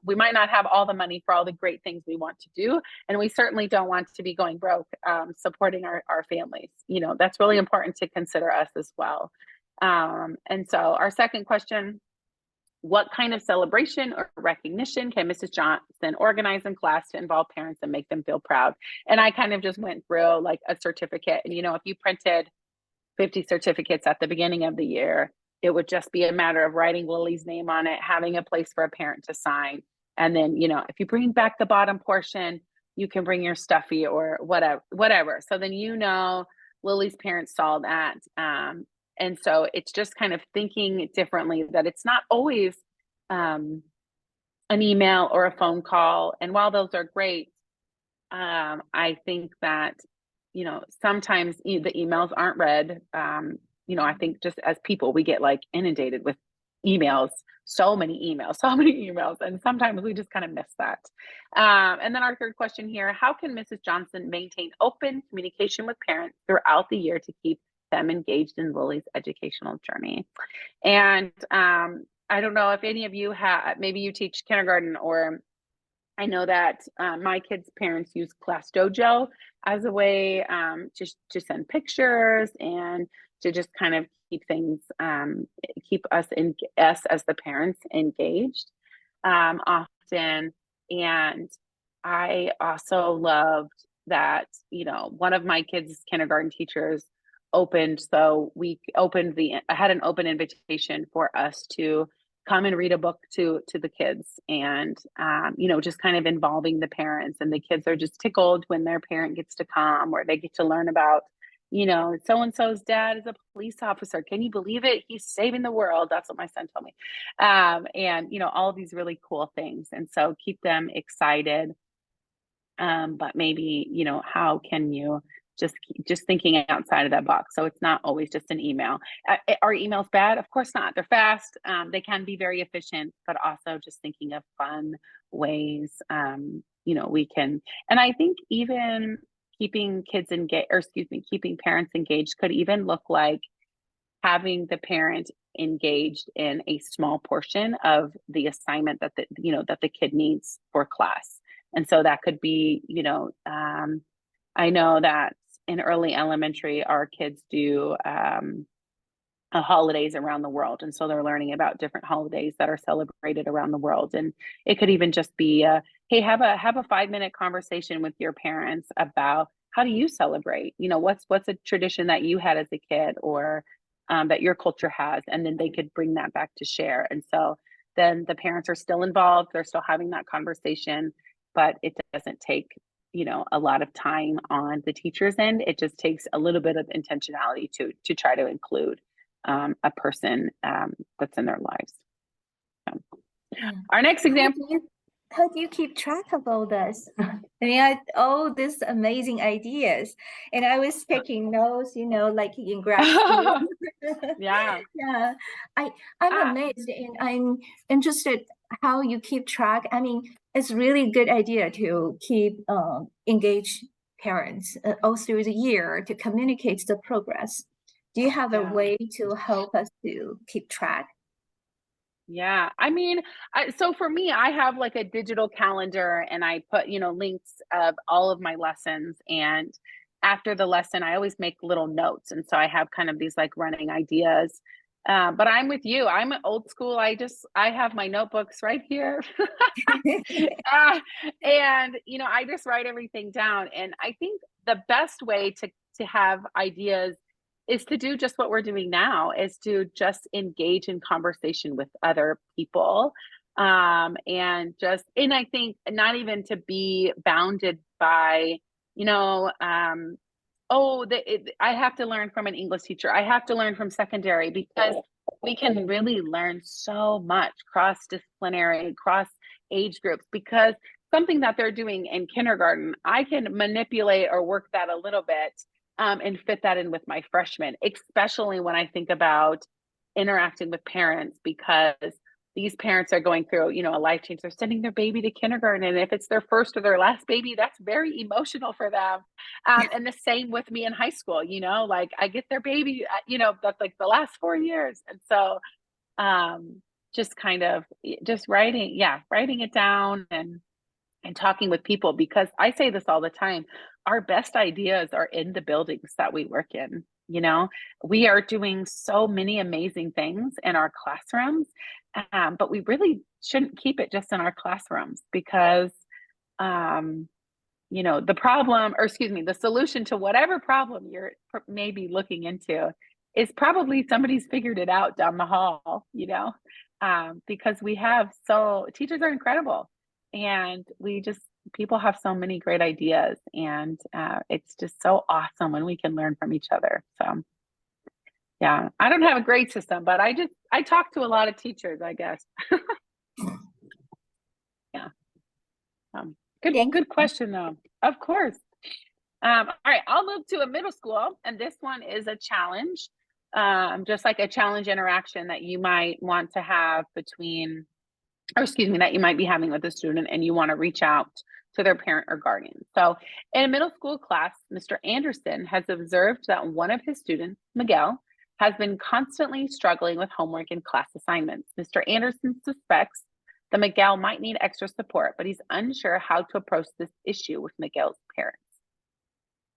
we might not have all the money for all the great things we want to do. And we certainly don't want to be going broke supporting our families. That's really important to consider us as well. And so our second question, what kind of celebration or recognition can Mrs. Johnson organize in class to involve parents and make them feel proud? And I kind of just went through like a certificate. And, if you printed 50 certificates at the beginning of the year, it would just be a matter of writing Lily's name on it, having a place for a parent to sign. And then, if you bring back the bottom portion, you can bring your stuffy or whatever. So then, Lily's parents saw that. And so it's just kind of thinking differently, that it's not always an email or a phone call. And while those are great, I think that, sometimes the emails aren't read. I think just as people, we get like inundated with emails, so many emails. And sometimes we just kind of miss that. And then our third question here, how can Mrs. Johnson maintain open communication with parents throughout the year to keep them engaged in Lily's educational journey? And I don't know if any of you maybe you teach kindergarten, or I know that my kids' parents use Class Dojo as a way to send pictures and to just kind of keep us as the parents engaged often. And I also loved that, one of my kids' kindergarten teachers had an open invitation for us to come and read a book to the kids, and just kind of involving the parents, and the kids are just tickled when their parent gets to come, or they get to learn about so-and-so's dad is a police officer. Can you believe it? He's saving the world. That's what my son told me. And, all of these really cool things. And so keep them excited. But maybe, how can you just thinking outside of that box? So it's not always just an email. Are emails bad? Of course not. They're fast. They can be very efficient, but also just thinking of fun ways, we can, and I think even keeping kids engaged, or excuse me, keeping parents engaged could even look like having the parent engaged in a small portion of the assignment that the kid needs for class. And so that could be, I know that in early elementary, our kids do holidays around the world. And so they're learning about different holidays that are celebrated around the world. And it could even just be, hey, have a 5-minute conversation with your parents about how do you celebrate? What's a tradition that you had as a kid, or that your culture has, and then they could bring that back to share. And so then the parents are still involved, they're still having that conversation, but it doesn't take, a lot of time on the teacher's end. It just takes a little bit of intentionality to try to include a person that's in their lives. So, Yeah. our next example. How do you keep track of all this? I mean, all these amazing ideas, and I was taking notes, like in grad school. Yeah. Yeah, I'm amazed, and I'm interested how you keep track. I mean, it's really good idea to keep engage parents all through the year to communicate the progress. Do you have a way to help us to keep track? Yeah. I mean, so for me, I have like a digital calendar, and I put, links of all of my lessons. And after the lesson, I always make little notes. And so I have kind of these like running ideas. But I'm with you. I'm old school. I have my notebooks right here. And, I just write everything down. And I think the best way to have ideas is to do just what we're doing now, is to just engage in conversation with other people. And I think not even to be bounded by, I have to learn from an English teacher. I have to learn from secondary, because we can really learn so much cross-disciplinary, cross age groups, because something that they're doing in kindergarten, I can manipulate or work that a little bit, and fit that in with my freshmen, especially when I think about interacting with parents, because these parents are going through, a life change. They're sending their baby to kindergarten. And if it's their first or their last baby, that's very emotional for them. And the same with me in high school, like I get their baby, that's like the last 4 years. And so just kind of just writing it down, and talking with people, because I say this all the time, our best ideas are in the buildings that we work in. We are doing so many amazing things in our classrooms, but we really shouldn't keep it just in our classrooms, because the solution to whatever problem you're maybe looking into is probably somebody's figured it out down the hall, because teachers are incredible, and people have so many great ideas, and it's just so awesome when we can learn from each other. So yeah, I don't have a grade system, but I talk to a lot of teachers, I guess. Yeah. Good question though. Of course. All right, I'll move to a middle school, and this one is a challenge, just like a challenge interaction that you might want to have that you might be having with a student, and you want to reach out to their parent or guardian. So in a middle school class, Mr. Anderson has observed that one of his students, Miguel, has been constantly struggling with homework and class assignments. Mr. Anderson suspects that Miguel might need extra support, but he's unsure how to approach this issue with Miguel's parents.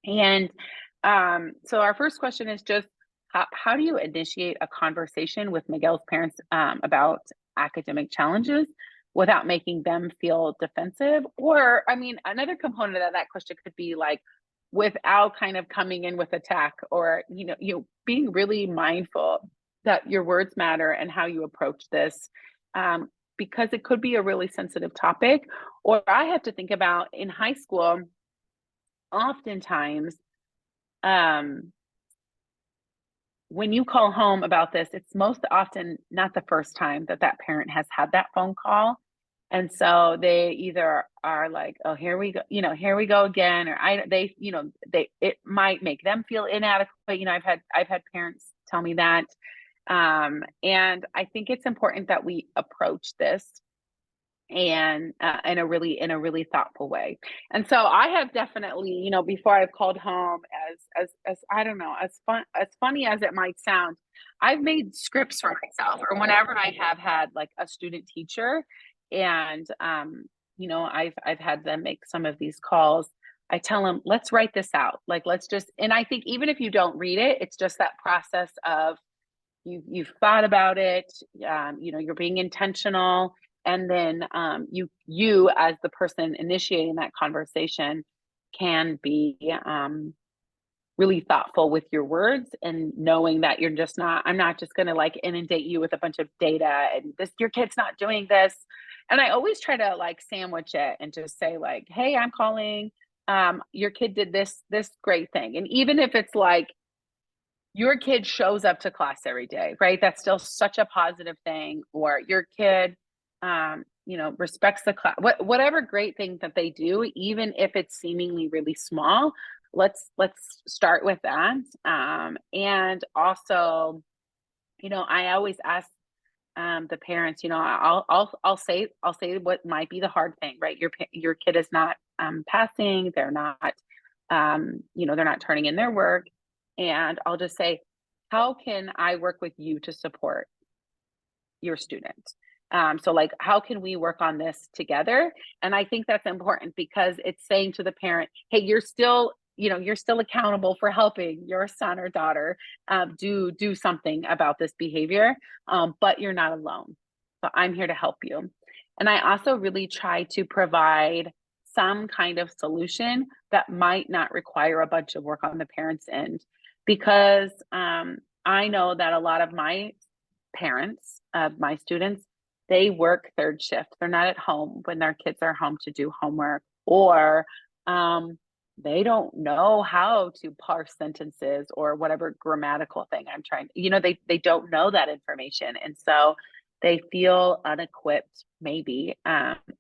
And so our first question is just, how do you initiate a conversation with Miguel's parents about academic challenges without making them feel defensive? Or, I mean, another component of that question could be like, without kind of coming in with attack, or, being really mindful that your words matter and how you approach this, because it could be a really sensitive topic. Or I have to think about in high school, oftentimes, when you call home about this, it's most often not the first time that that parent has had that phone call. And so they either are like, oh, here we go, here we go again, or it might make them feel inadequate. I've had parents tell me that. And I think it's important that we approach this and in a really thoughtful way. And so I have definitely, before I've called home, as I don't know, as funny as it might sound, I've made scripts for myself, or whenever I have had like a student teacher, and I've had them make some of these calls. I tell them, let's write this out, like let's just, and I think even if you don't read it, it's just that process of you've thought about it, you're being intentional, and then you as the person initiating that conversation can be really thoughtful with your words, and knowing that I'm not just going to like inundate you with a bunch of data and this, your kid's not doing this. And I always try to like sandwich it and just say like, hey, I'm calling, your kid did this great thing. And even if it's like your kid shows up to class every day, right? That's still such a positive thing. Or your kid, respects the class, whatever great thing that they do, even if it's seemingly really small, let's start with that. And also, I always ask the parents, I'll say what might be the hard thing, right? Your kid is not passing, they're not, they're not turning in their work. And I'll just say, how can I work with you to support your student? So like, how can we work on this together? And I think that's important, because it's saying to the parent, hey, you're still accountable for helping your son or daughter do something about this behavior, but you're not alone. So I'm here to help you. And I also really try to provide some kind of solution that might not require a bunch of work on the parents' end, because I know that a lot of my parents of my students, they work third shift. They're not at home when their kids are home to do homework, or they don't know how to parse sentences or whatever grammatical thing I'm trying, they don't know that information. And so they feel unequipped, maybe,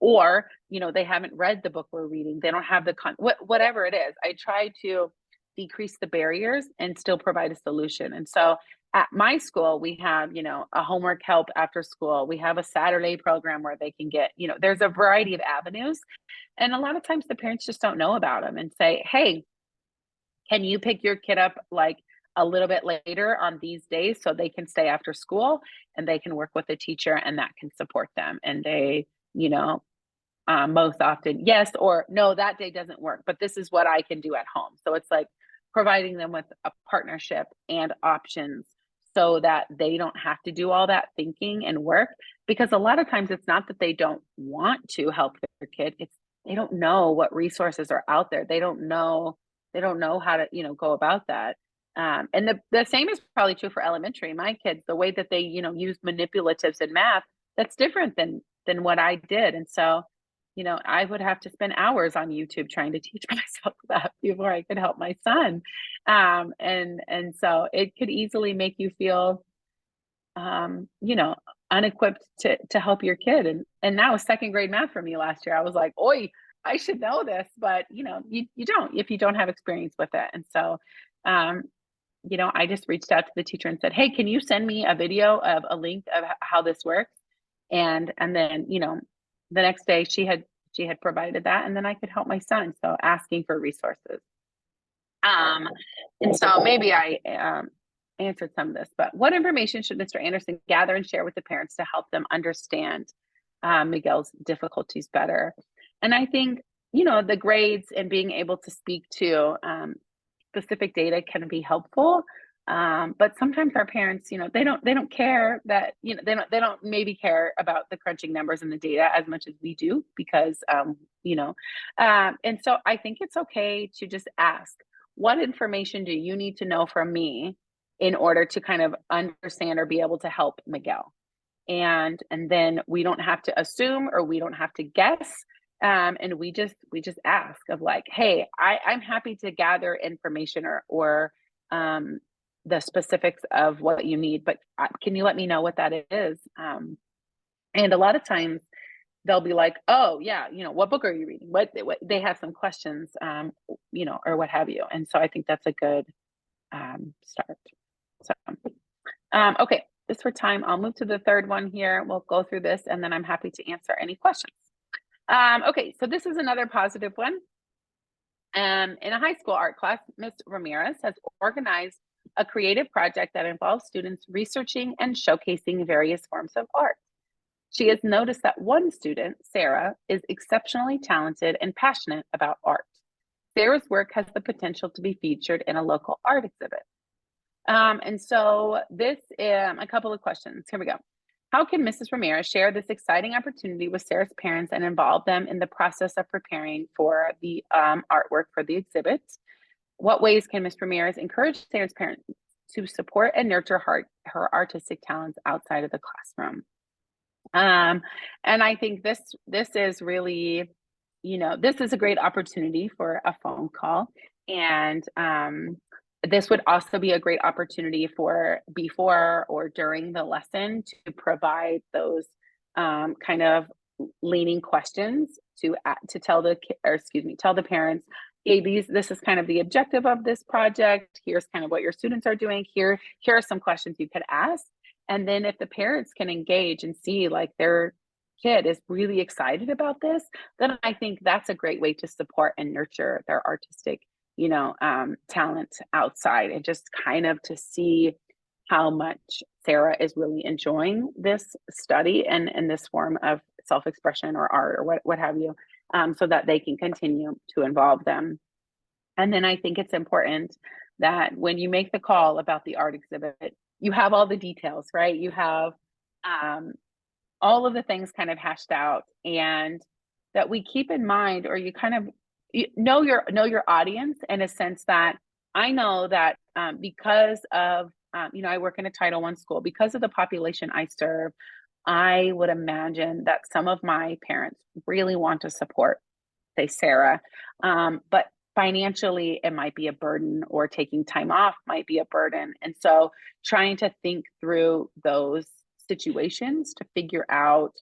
or, they haven't read the book we're reading. They don't have whatever it is. I try to decrease the barriers and still provide a solution. And so at my school, we have, a homework help after school. We have a Saturday program where they can get, there's a variety of avenues. And a lot of times the parents just don't know about them, and say, hey, can you pick your kid up like a little bit later on these days so they can stay after school and they can work with a teacher and that can support them. And they, most often, yes, or no, that day doesn't work, but this is what I can do at home. So it's like providing them with a partnership and options so that they don't have to do all that thinking and work. Because a lot of times it's not that they don't want to help their kid, it's they don't know what resources are out there. They don't know how to, go about that. And the same is probably true for elementary. My kids, the way that they, use manipulatives in math, that's different than what I did. And so, I would have to spend hours on YouTube trying to teach myself that before I could help my son. And so it could easily make you feel, unequipped to help your kid. And that was second grade math for me last year. I was like, oi, I should know this, but you don't, if you don't have experience with it. And so, I just reached out to the teacher and said, hey, can you send me a video of a link of how this works? And then, the next day she had provided that, and then I could help my son. So asking for resources. And so maybe I answered some of this, but what information should Mr. Anderson gather and share with the parents to help them understand Miguel's difficulties better? And I think, the grades and being able to speak to specific data can be helpful. But sometimes our parents, they don't care that, they don't maybe care about the crunching numbers and the data as much as we do, because, and so I think it's okay to just ask, what information do you need to know from me in order to kind of understand or be able to help Miguel? And then we don't have to assume, or we don't have to guess. And we just ask of like, hey, I'm happy to gather information or the specifics of what you need, but can you let me know what that is? And a lot of times they'll be like, oh yeah, what book are you reading? What they have some questions, or what have you. And so I think that's a good start. So, okay, just for time, I'll move to the third one here. We'll go through this and then I'm happy to answer any questions. Okay, so this is another positive one. In a high school art class, Ms. Ramirez has organized a creative project that involves students researching and showcasing various forms of art. She has noticed that one student, Sarah, is exceptionally talented and passionate about art. Sarah's work has the potential to be featured in a local art exhibit. And so this, a couple of questions. Here we go. How can Mrs. Ramirez share this exciting opportunity with Sarah's parents and involve them in the process of preparing for the artwork for the exhibit? What ways can Ms. Ramirez encourage Sarah's parents to support and nurture her artistic talents outside of the classroom? And I think this is really, this is a great opportunity for a phone call. And this would also be a great opportunity for before or during the lesson to provide those kind of leaning questions to tell the parents, hey, this is kind of the objective of this project. Here's kind of what your students are doing. Here are some questions you could ask. And then if the parents can engage and see like their kid is really excited about this, then I think that's a great way to support and nurture their artistic, talent outside, and just kind of to see how much Sarah is really enjoying this study and this form of self-expression or art or what have you, so that they can continue to involve them. And then I think it's important that when you make the call about the art exhibit, you have all the details, right? You have all of the things kind of hashed out, and that we keep in mind, or you kind of know your audience in a sense that I know that because of I work in a Title I school, because of the population I serve, I would imagine that some of my parents really want to support, say, Sarah, but financially it might be a burden, or taking time off might be a burden. And so trying to think through those situations to figure out,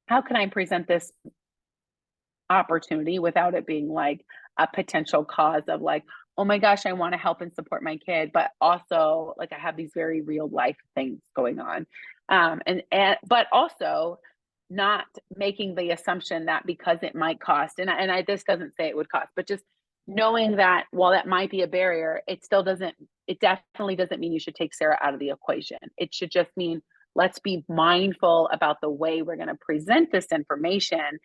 how can I present this opportunity without it being like a potential cause of like, oh my gosh, I want to help and support my kid, but also like I have these very real life things going on. But also not making the assumption that because it might cost, and I this doesn't say it would cost, but just knowing that while that might be a barrier, it definitely doesn't mean you should take Sarah out of the equation. It should just mean, let's be mindful about the way we're going to present this information,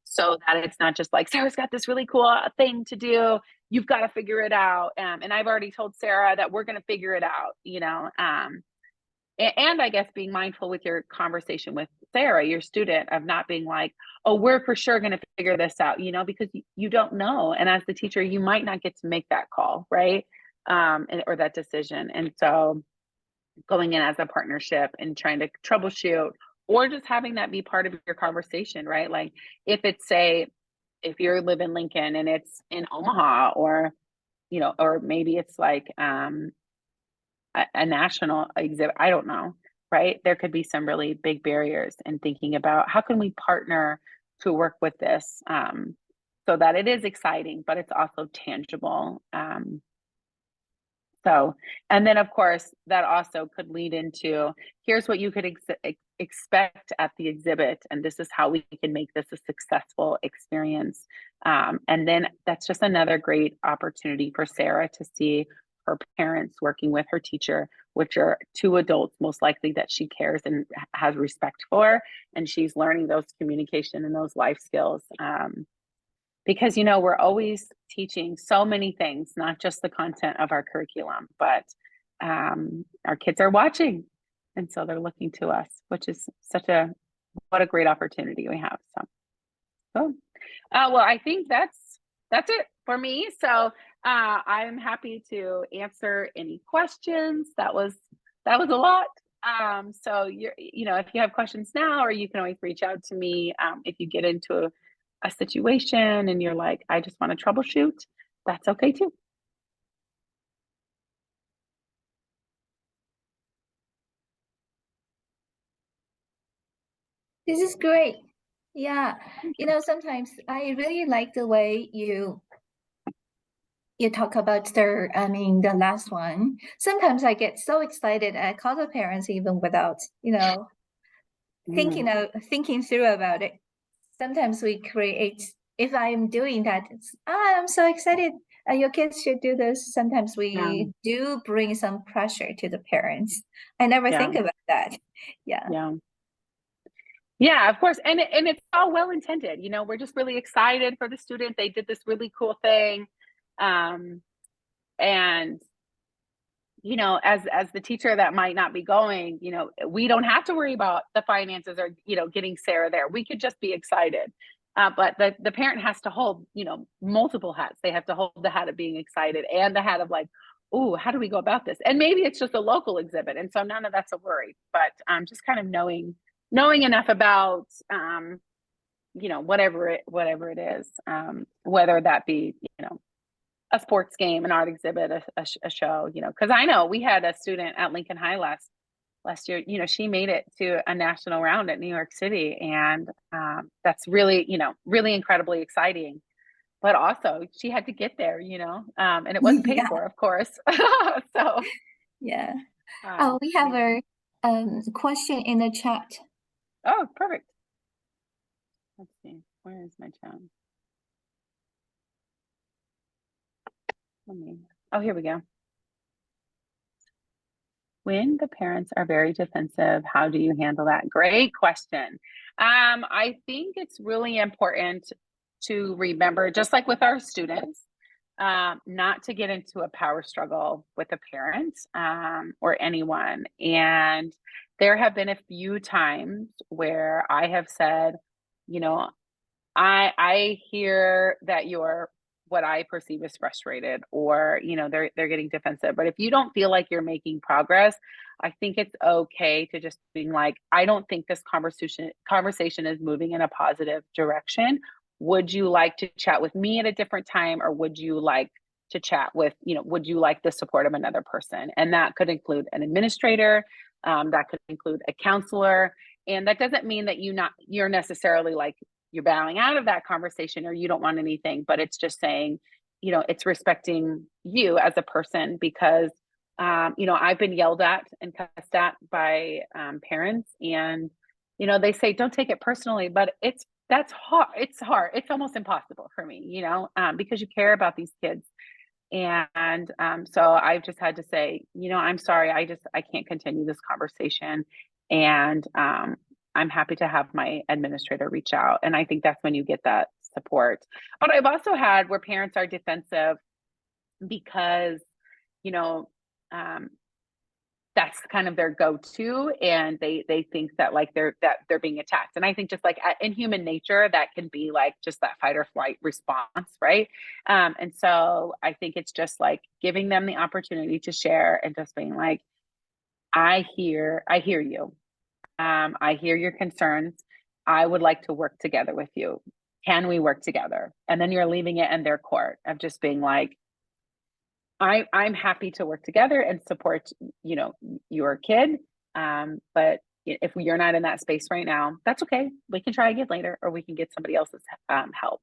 so that it's not just like, Sarah's got this really cool thing to do, you've got to figure it out. And I've already told Sarah that we're going to figure it out, and I guess being mindful with your conversation with Sarah, your student, of not being like, oh, we're for sure going to figure this out, because you don't know. And as the teacher, you might not get to make that call, right? Or that decision. And so going in as a partnership and trying to troubleshoot, or just having that be part of your conversation, right? Like if you live in Lincoln and it's in Omaha, or, or maybe it's like a national exhibit, I don't know, right? There could be some really big barriers in thinking about how can we partner to work with this, so that it is exciting, but it's also tangible. And then of course, that also could lead into, here's what you could expect at the exhibit, and this is how we can make this a successful experience. And then that's just another great opportunity for Sarah to see her parents working with her teacher, which are two adults most likely that she cares and has respect for, and she's learning those communication and those life skills. Because we're always teaching so many things, not just the content of our curriculum, but our kids are watching, and so they're looking to us, which is what a great opportunity we have. So well, I think that's it for me. So I'm happy to answer any questions. That was a lot. So if you have questions now, or you can always reach out to me if you get into a situation and you're like, I just want to troubleshoot, that's okay too. This is great. Yeah. Sometimes I really like the way you talk about the last one. Sometimes I get so excited. I call the parents even without, Mm, thinking through about it. Sometimes we create, if I'm doing that, I'm so excited. Your kids should do this. Sometimes yeah, we do bring some pressure to the parents. I never yeah, think about that. Yeah. yeah. Yeah, of course. And it's all well intended. We're just really excited for the student. They did this really cool thing. Um, and as the teacher that might not be going, we don't have to worry about the finances or, getting Sarah there. We could just be excited. But the parent has to hold, multiple hats. They have to hold the hat of being excited and the hat of like, oh, how do we go about this? And maybe it's just a local exhibit. And so none of that's a worry, but just kind of knowing enough about whatever it is, whether that be, a sports game, an art exhibit, a show, because I know we had a student at Lincoln High last year, she made it to a national round at New York City. And that's really, really incredibly exciting. But also she had to get there, and it wasn't paid Yeah. for, of course. So, Yeah. Oh, we have yeah. a question in the chat. Oh, perfect. Let's see. Where is my chat? Oh, here we go. When the parents are very defensive, how do you handle that? Great question. I think it's really important to remember, just like with our students, not to get into a power struggle with a parent or anyone. And there have been a few times where I have said, you know, I hear that you're what I perceive as frustrated, or they're getting defensive. But if you don't feel like you're making progress, I think it's okay to just being like, I don't think this conversation is moving in a positive direction. Would you like to chat with me at a different time, or would you like to chat with, would you like the support of another person? And that could include an administrator, that could include a counselor. And that doesn't mean that you're necessarily like you're bowing out of that conversation or you don't want anything, but it's just saying, it's respecting you as a person, because I've been yelled at and cussed at by parents, and they say don't take it personally, but that's hard. It's hard. It's almost impossible for me, because you care about these kids. And so I've just had to say, I'm sorry, I can't continue this conversation. And I'm happy to have my administrator reach out. And I think that's when you get that support. But I've also had where parents are defensive because, you know, um, that's kind of their go-to, and they think that like they're being attacked. And I think just like in human nature, that can be like just that fight or flight response, right? And so I think it's just like giving them the opportunity to share and just being like, I hear you. I hear your concerns. I would like to work together with you. Can we work together? And then you're leaving it in their court of just being like, I'm happy to work together and support, your kid. But if you're not in that space right now, that's okay. We can try again later, or we can get somebody else's help.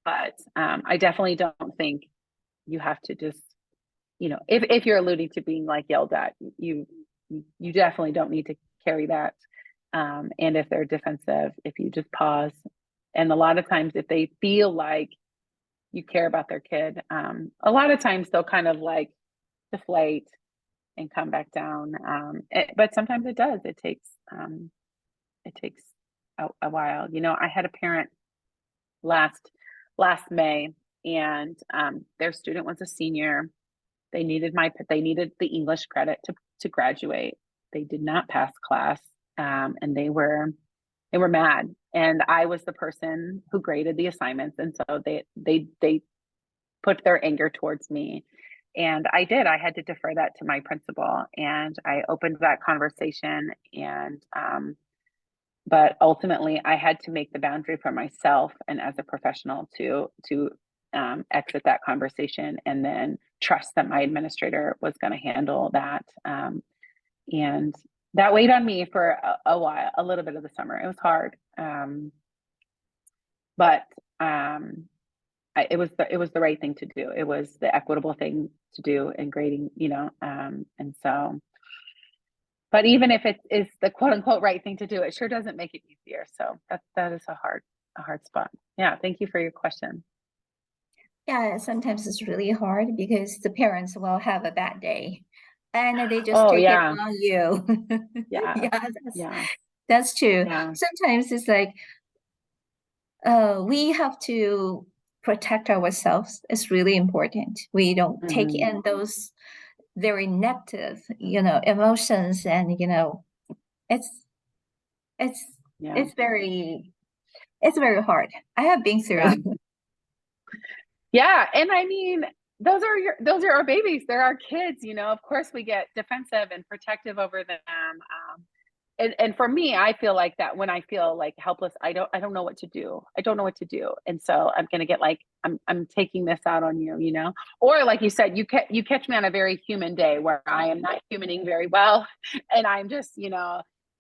But I definitely don't think you have to just, if you're alluding to being like yelled at, you definitely don't need to carry that. And if they're defensive, if you just pause, and a lot of times if they feel like you care about their kid, a lot of times they'll kind of like deflate and come back down. But sometimes it does. It takes a while. I had a parent last May, and their student was a senior. They needed the English credit to graduate. They did not pass class, and they were mad. And I was the person who graded the assignments, and so they put their anger towards me. And I had to defer that to my principal, and I opened that conversation. And but ultimately I had to make the boundary for myself and as a professional to exit that conversation, and then trust that my administrator was going to handle that. And that weighed on me for a while, a little bit of the summer. It was hard. But it was the right thing to do. It was the equitable thing to do in grading, and so. But even if it is the quote unquote right thing to do, it sure doesn't make it easier. So that is a hard spot. Yeah, thank you for your question. Yeah, sometimes it's really hard because the parents will have a bad day and they just Oh take it yeah, on you. yeah, Yeah, yeah, that's true. yeah. Sometimes it's like we have to protect ourselves. It's really important. We don't take Hmm. in those very negative, emotions, and it's it's Yeah, it's very it's very hard. I have been through. yeah, yeah. And I mean, those are our babies. They're our kids. Of course, we get defensive and protective over them. And for me, I feel like that when I feel like helpless, I don't know what to do. I don't know what to do. And so I'm going to get like, I'm taking this out on you, or like you said, you catch me on a very human day where I am not humaning very well. And I'm just,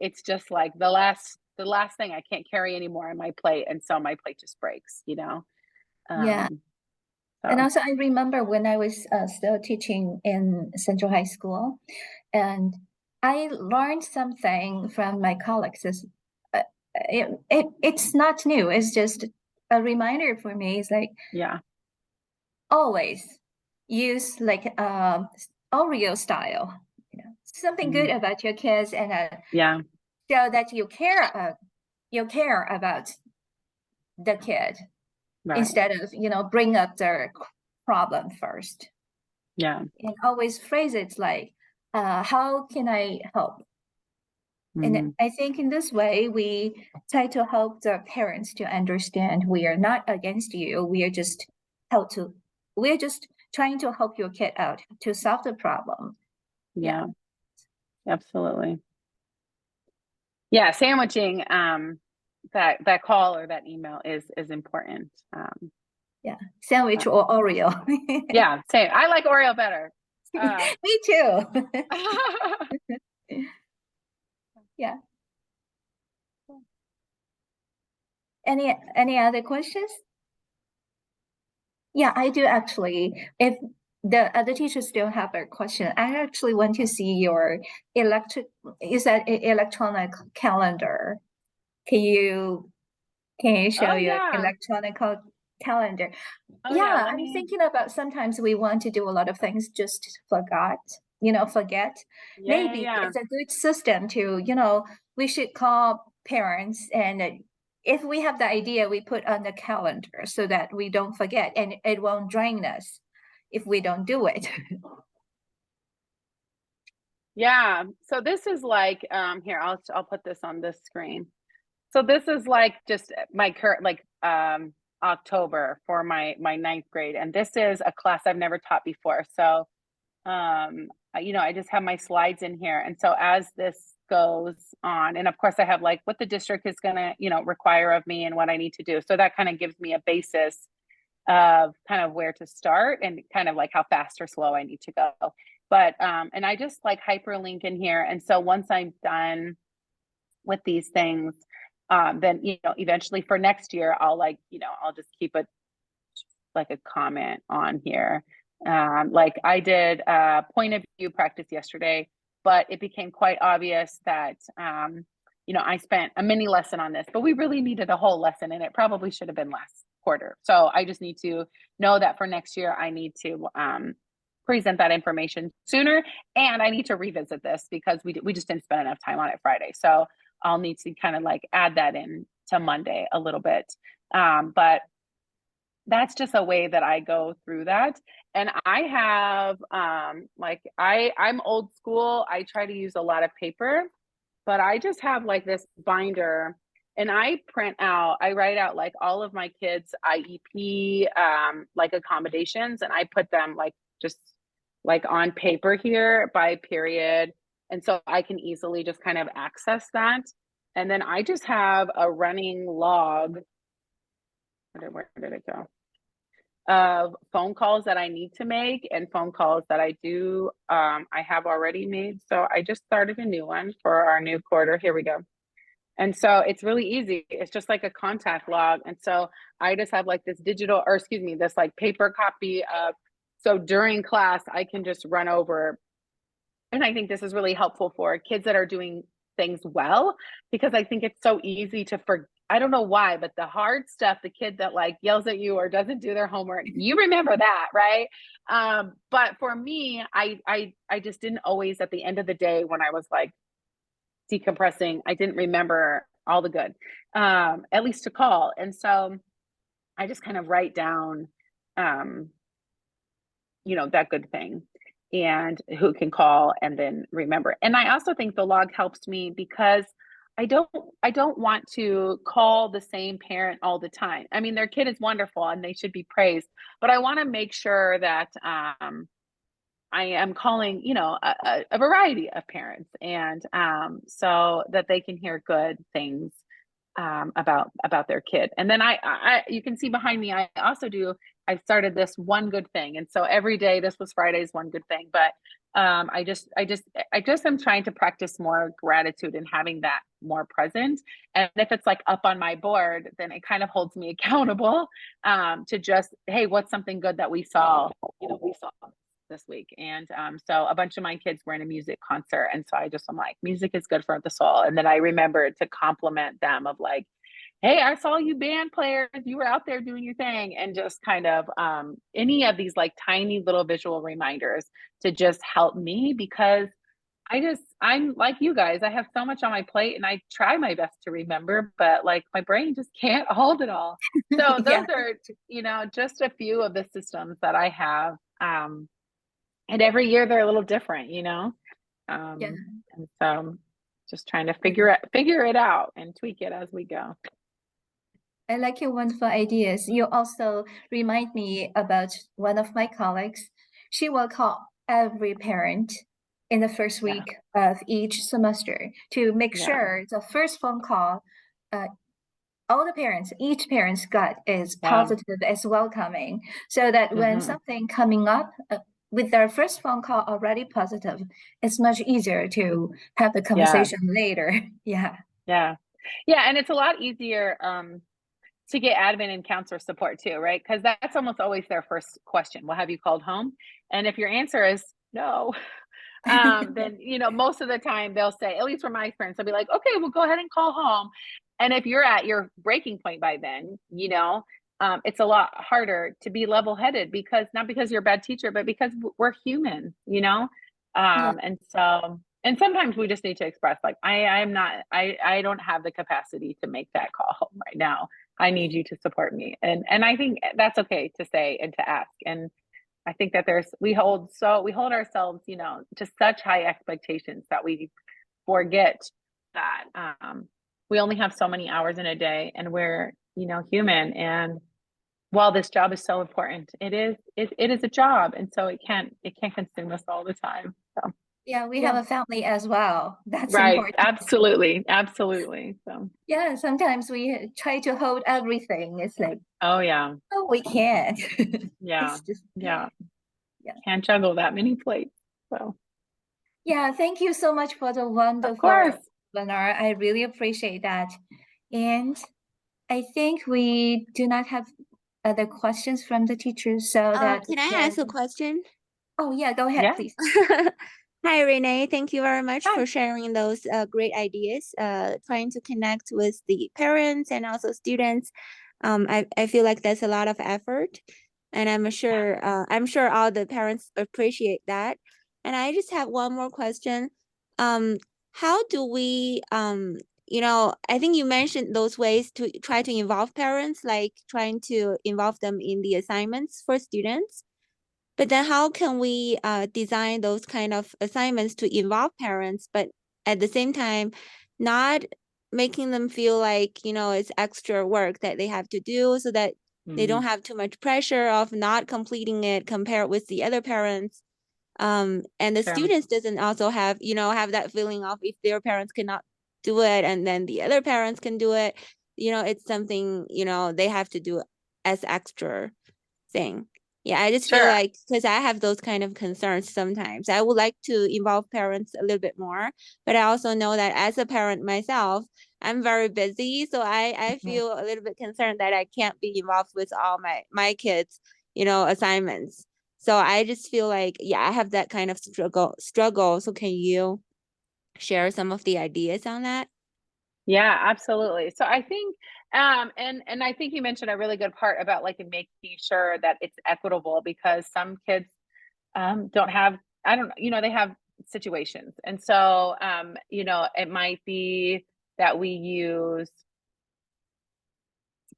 it's just like the last thing I can't carry anymore on my plate. And so my plate just breaks. Yeah. Um, And so also, I remember when I was still teaching in Central High School, and I learned something from my colleagues. Uh, it's not new. It's just a reminder for me. It's like yeah. always use like Oreo style, something good Mhm. about your kids, and Yeah. show that you care about the kid Right. instead of bring up their problem first. Yeah. And always phrase it like, how can I help? And Mhm. I think in this way, we try to help the parents to understand we are not against you. Help to, we are just trying to help your kid out to solve the problem. Yeah. Yeah. Absolutely. Yeah, sandwiching that call or that email is important. Yeah. Sandwich But or Oreo. yeah, same. I like Oreo better. Me too. Yeah. Any other questions? Yeah, I do actually. If the other teachers still have a question, I actually want to see your electronic calendar. Can you can you show Oh your yeah. electronic calendar? Oh yeah, Yeah, let I'm me. thinking about sometimes we want to do a lot of things just forget. Yeah, yeah, Maybe yeah. it's a good system to, we should call parents and if we have the idea, we put on the calendar so that we don't forget and it won't drain us if we don't do it. Yeah. So this is like here, I'll put this on this screen. So this is like just my current like October for my ninth grade. And this is a class I've never taught before. So I just have my slides in here. And so as this goes on, and of course I have like what the district is gonna, require of me and what I need to do. So that kind of gives me a basis of kind of where to start and kind of like how fast or slow I need to go. But and I just like hyperlink in here. And so once I'm done with these things, then eventually for next year, I'll just keep it like a comment on here. Like I did a point of view practice yesterday, but it became quite obvious that I spent a mini lesson on this, but we really needed a whole lesson, and it probably should have been last quarter. So I just need to know that for next year, I need to present that information sooner, and I need to revisit this because we just didn't spend enough time on it Friday. So I'll need to kind of like add that in to Monday a little bit. But that's just a way that I go through that. And I have I'm old school. I try to use a lot of paper, but I just have like this binder and I write out like all of my kids' IEP like accommodations, and I put them like just like on paper here by period. And so I can easily just kind of access that. And then I just have a running log. Where did it go? Of phone calls that I need to make and phone calls that I have already made. So I just started a new one for our new quarter. Here we go. And so it's really easy. It's just like a contact log. And so I just have like this digital, or excuse me, this like paper copy of, so during class, I can just run over. And I think this is really helpful for kids that are doing things well, because I think it's so easy to forget. I don't know why, but the hard stuff, the kid that like yells at you or doesn't do their homework, you remember that, right? But for me, I just didn't always, at the end of the day, when I was like decompressing, I didn't remember all the good, at least to call. And so I just kind of write down, um, that good thing and who can call and then remember. And I also think the log helps me because I don't want to call the same parent all the time. I mean, their kid is wonderful and they should be praised, but I want to make sure that I am calling, a variety of parents, and so that they can hear good things about their kid. And then you can see behind me, I also do. I started this one good thing, and so every day, this was Friday's one good thing, but I just am trying to practice more gratitude and having that more present. And if it's like up on my board, then it kind of holds me accountable to just, hey, what's something good that we saw this week. And so a bunch of my kids were in a music concert. And so I'm like, music is good for the soul. And then I remembered to compliment them of like, hey, I saw you band players, you were out there doing your thing. And just kind of any of these like tiny little visual reminders to just help me, because I'm like you guys, I have so much on my plate and I try my best to remember, but like my brain just can't hold it all. So Yeah. those are, just a few of the systems that I have. And every year they're a little different, Yeah. and so just trying to figure it out and tweak it as we go. I like your wonderful ideas. You also remind me about one of my colleagues. She will call every parent in the first Yeah, week of each semester to make yeah, sure the first phone call, all the parents, each parent's gut is yeah. positive, is welcoming, so that when Hmm. something coming up with their first phone call already positive, it's much easier to have the Yeah, conversation later. Yeah. yeah, yeah. And it's a lot easier to get admin and counselor support too, right? Because that's almost always their first question. Well, have you called home? And if your answer is no, then most of the time they'll say, at least from my experience, they'll be like, okay, well, go ahead and call home. And if you're at your breaking point by then, it's a lot harder to be level-headed, because not because you're a bad teacher, but because we're human, Yeah. and sometimes we just need to express like, I don't have the capacity to make that call home right now. I need you to support me. And I think that's okay to say and to ask. And I think that we hold ourselves, to such high expectations that we forget that we only have so many hours in a day, and we're, human. And while this job is so important, it is a job, and so it can't consume us all the time. So Yeah, we have yeah, a family as well. That's right, important. absolutely, absolutely. So Yeah, sometimes we try to hold everything. It's like, oh yeah, oh, we can't. yeah, It's just, yeah. yeah. Can't juggle that many plates. So Yeah, thank you so much for the of wonderful course, webinar. I really appreciate that. And I think we do not have other questions from the teachers, so that we Can I can. ask a question? Oh, yeah, go ahead, yeah. please. Hi, Renee. Thank you very much Hi. for sharing those great ideas, trying to connect with the parents and also students. I feel like that's a lot of effort, and I'm sure all the parents appreciate that. And I just have one more question. How do we, I think you mentioned those ways to try to involve parents, like trying to involve them in the assignments for students. But then how can we design those kind of assignments to involve parents, but at the same time, not making them feel like, it's extra work that they have to do, so that they don't have too much pressure of not completing it compared with the other parents. And the Sure. students doesn't also have, have that feeling of if their parents cannot do it and then the other parents can do it, it's something, they have to do as extra thing. Yeah, I just feel Sure. like because I have those kind of concerns sometimes. I would like to involve parents a little bit more, but I also know that as a parent myself, I'm very busy, so I Mhm. feel a little bit concerned that I can't be involved with all my kids, assignments. So I just feel like, yeah, I have that kind of struggle. So can you share some of the ideas on that? Yeah, absolutely. So I think, and I think you mentioned a really good part about like making sure that it's equitable because some kids don't have, I don't know, they have situations. And so, it might be that we use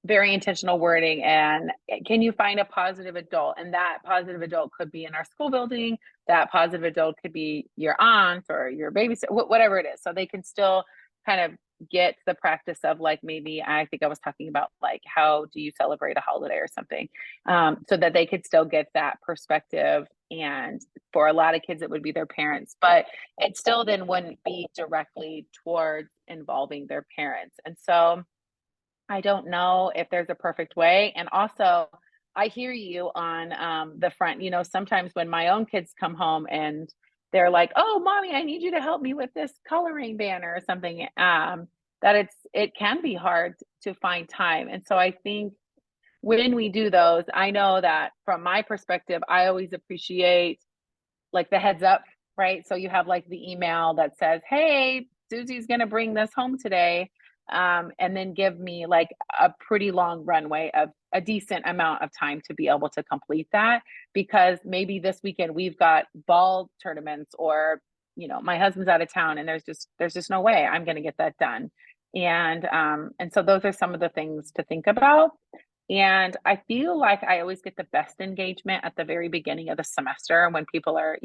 very intentional wording and can you find a positive adult? And that positive adult could be in our school building. That positive adult could be your aunt or your babysitter, whatever it is. So they can still kind of get the practice of like, maybe I think I was talking about like, how do you celebrate a holiday or something? So that they could still get that perspective. And for a lot of kids, it would be their parents, but it still then wouldn't be directly towards involving their parents. And so I don't know if there's a perfect way. And also, I hear you on the front. Sometimes when my own kids come home and they're like, "Oh, mommy, I need you to help me with this coloring banner or something," that it can be hard to find time. And so I think when we do those, I know that from my perspective, I always appreciate like the heads up, right? So you have like the email that says, "Hey, Susie's going to bring this home today." And then give me like a pretty long runway of a decent amount of time to be able to complete that because maybe this weekend we've got ball tournaments or my husband's out of town and there's just no way I'm going to get that done. And so those are some of the things to think about. And I feel like I always get the best engagement at the very beginning of the semester when people are,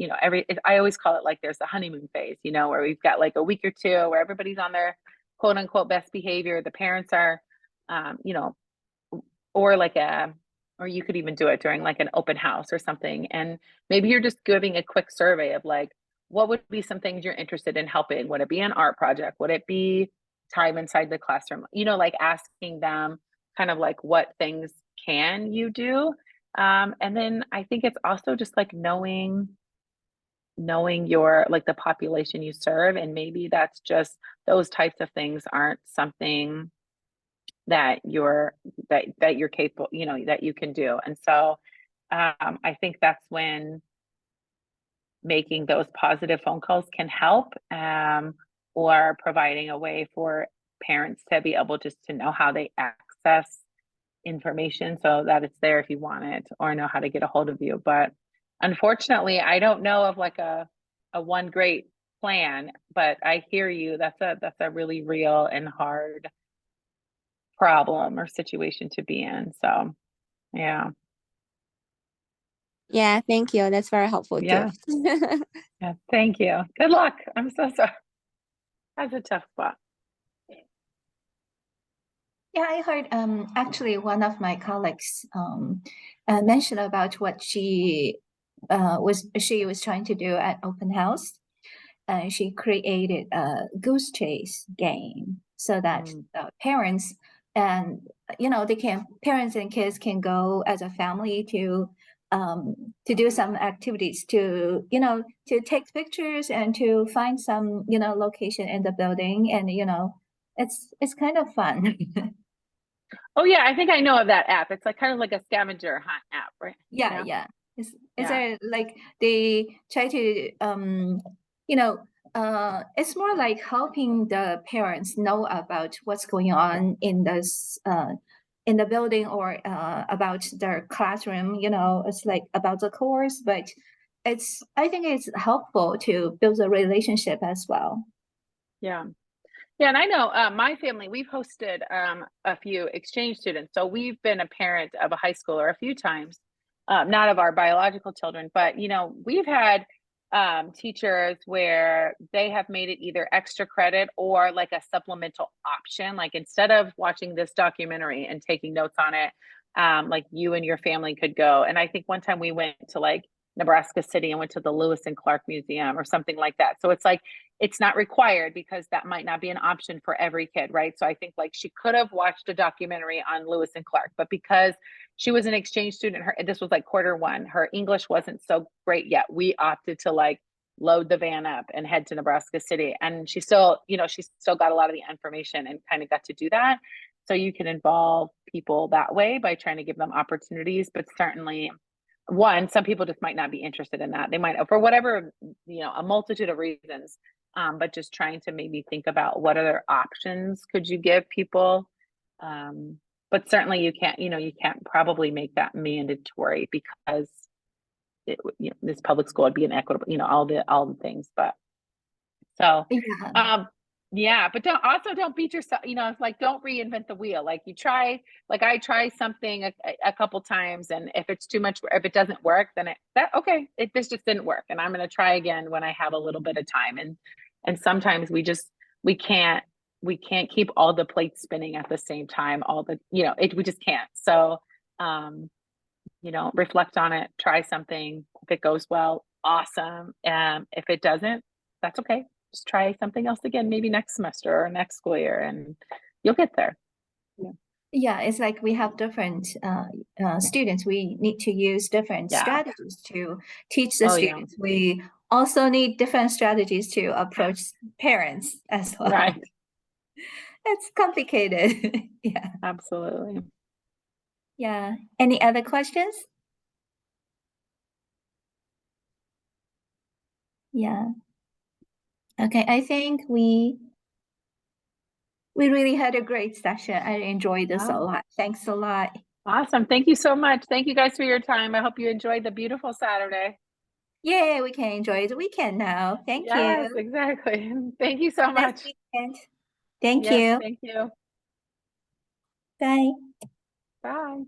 I always call it like there's a honeymoon phase, where we've got like a week or two where everybody's on their quote unquote best behavior. The parents are, um, you know, or like or you could even do it during like an open house or something. And maybe you're just giving a quick survey of like, what would be some things you're interested in helping? Would it be an art project? Would it be time inside the classroom? Like asking them kind of like what things can you do? And then I think it's also just like knowing your like the population you serve. And maybe that's just those types of things aren't something that you're capable, that you can do. And so I think that's when making those positive phone calls can help, or providing a way for parents to be able just to know how they access information so that it's there if you want it or know how to get a hold of you. But unfortunately, I don't know of like a one great plan, but I hear you. That's a really real and hard problem or situation to be in. So, yeah. Yeah, thank you. That's very helpful too. Yeah. Yeah. Thank you. Good luck. I'm so sorry. That's a tough spot. Yeah, I heard actually one of my colleagues mentioned about what she was trying to do at open house. She created a goose chase game so that parents and parents and kids can go as a family to do some activities to take pictures and to find some location in the building, and it's kind of fun. Oh yeah, I think I know of that app. It's like kind of like a scavenger hunt app, right? Yeah, yeah. It's Yeah. a like they try to you know it's more like helping the parents know about what's going on in the building or about their classroom. It's like about the course, but I think it's helpful to build a relationship as well. Yeah. Yeah, and I know my family, we've hosted a few exchange students. So we've been a parent of a high schooler a few times, not of our biological children, but we've had teachers where they have made it either extra credit or like a supplemental option. Like instead of watching this documentary and taking notes on it, like you and your family could go. And I think one time we went to like Nebraska City and went to the Lewis and Clark Museum or something like that. So it's like, it's not required because that might not be an option for every kid, right? So I think like she could have watched a documentary on Lewis and Clark, but because she was an exchange student, this was like Q1, her English wasn't so great yet. We opted to like load the van up and head to Nebraska City. And she still, she still got a lot of the information and kind of got to do that. So you can involve people that way by trying to give them opportunities, but certainly some people just might not be interested in that. They might, for whatever, a multitude of reasons, but just trying to maybe think about what other options could you give people. But certainly you can't probably make that mandatory because this public school would be inequitable, all the things, but so, yeah, but don't beat yourself, it's like, don't reinvent the wheel. Like I try something a couple times, and if it's too much, if it doesn't work, then this just didn't work. And I'm going to try again when I have a little bit of time. And sometimes we can't keep all the plates spinning at the same time. We just can't. So, reflect on it, try something. If it goes well, awesome. If it doesn't, that's okay. Just try something else again, maybe next semester or next school year, and you'll get there. Yeah, it's like we have different students. We need to use different strategies to teach the students. Yeah. We also need different strategies to approach parents as well. Right. It's complicated. Yeah. Absolutely. Yeah. Any other questions? Yeah. Okay, I think we really had a great session. I enjoyed this a lot. Thanks a lot. Awesome. Thank you so much. Thank you guys for your time. I hope you enjoyed the beautiful Saturday. Yeah, we can enjoy the weekend now. Thank you. Yes, exactly. Thank you so much. Thank you. Thank you. Bye. Bye.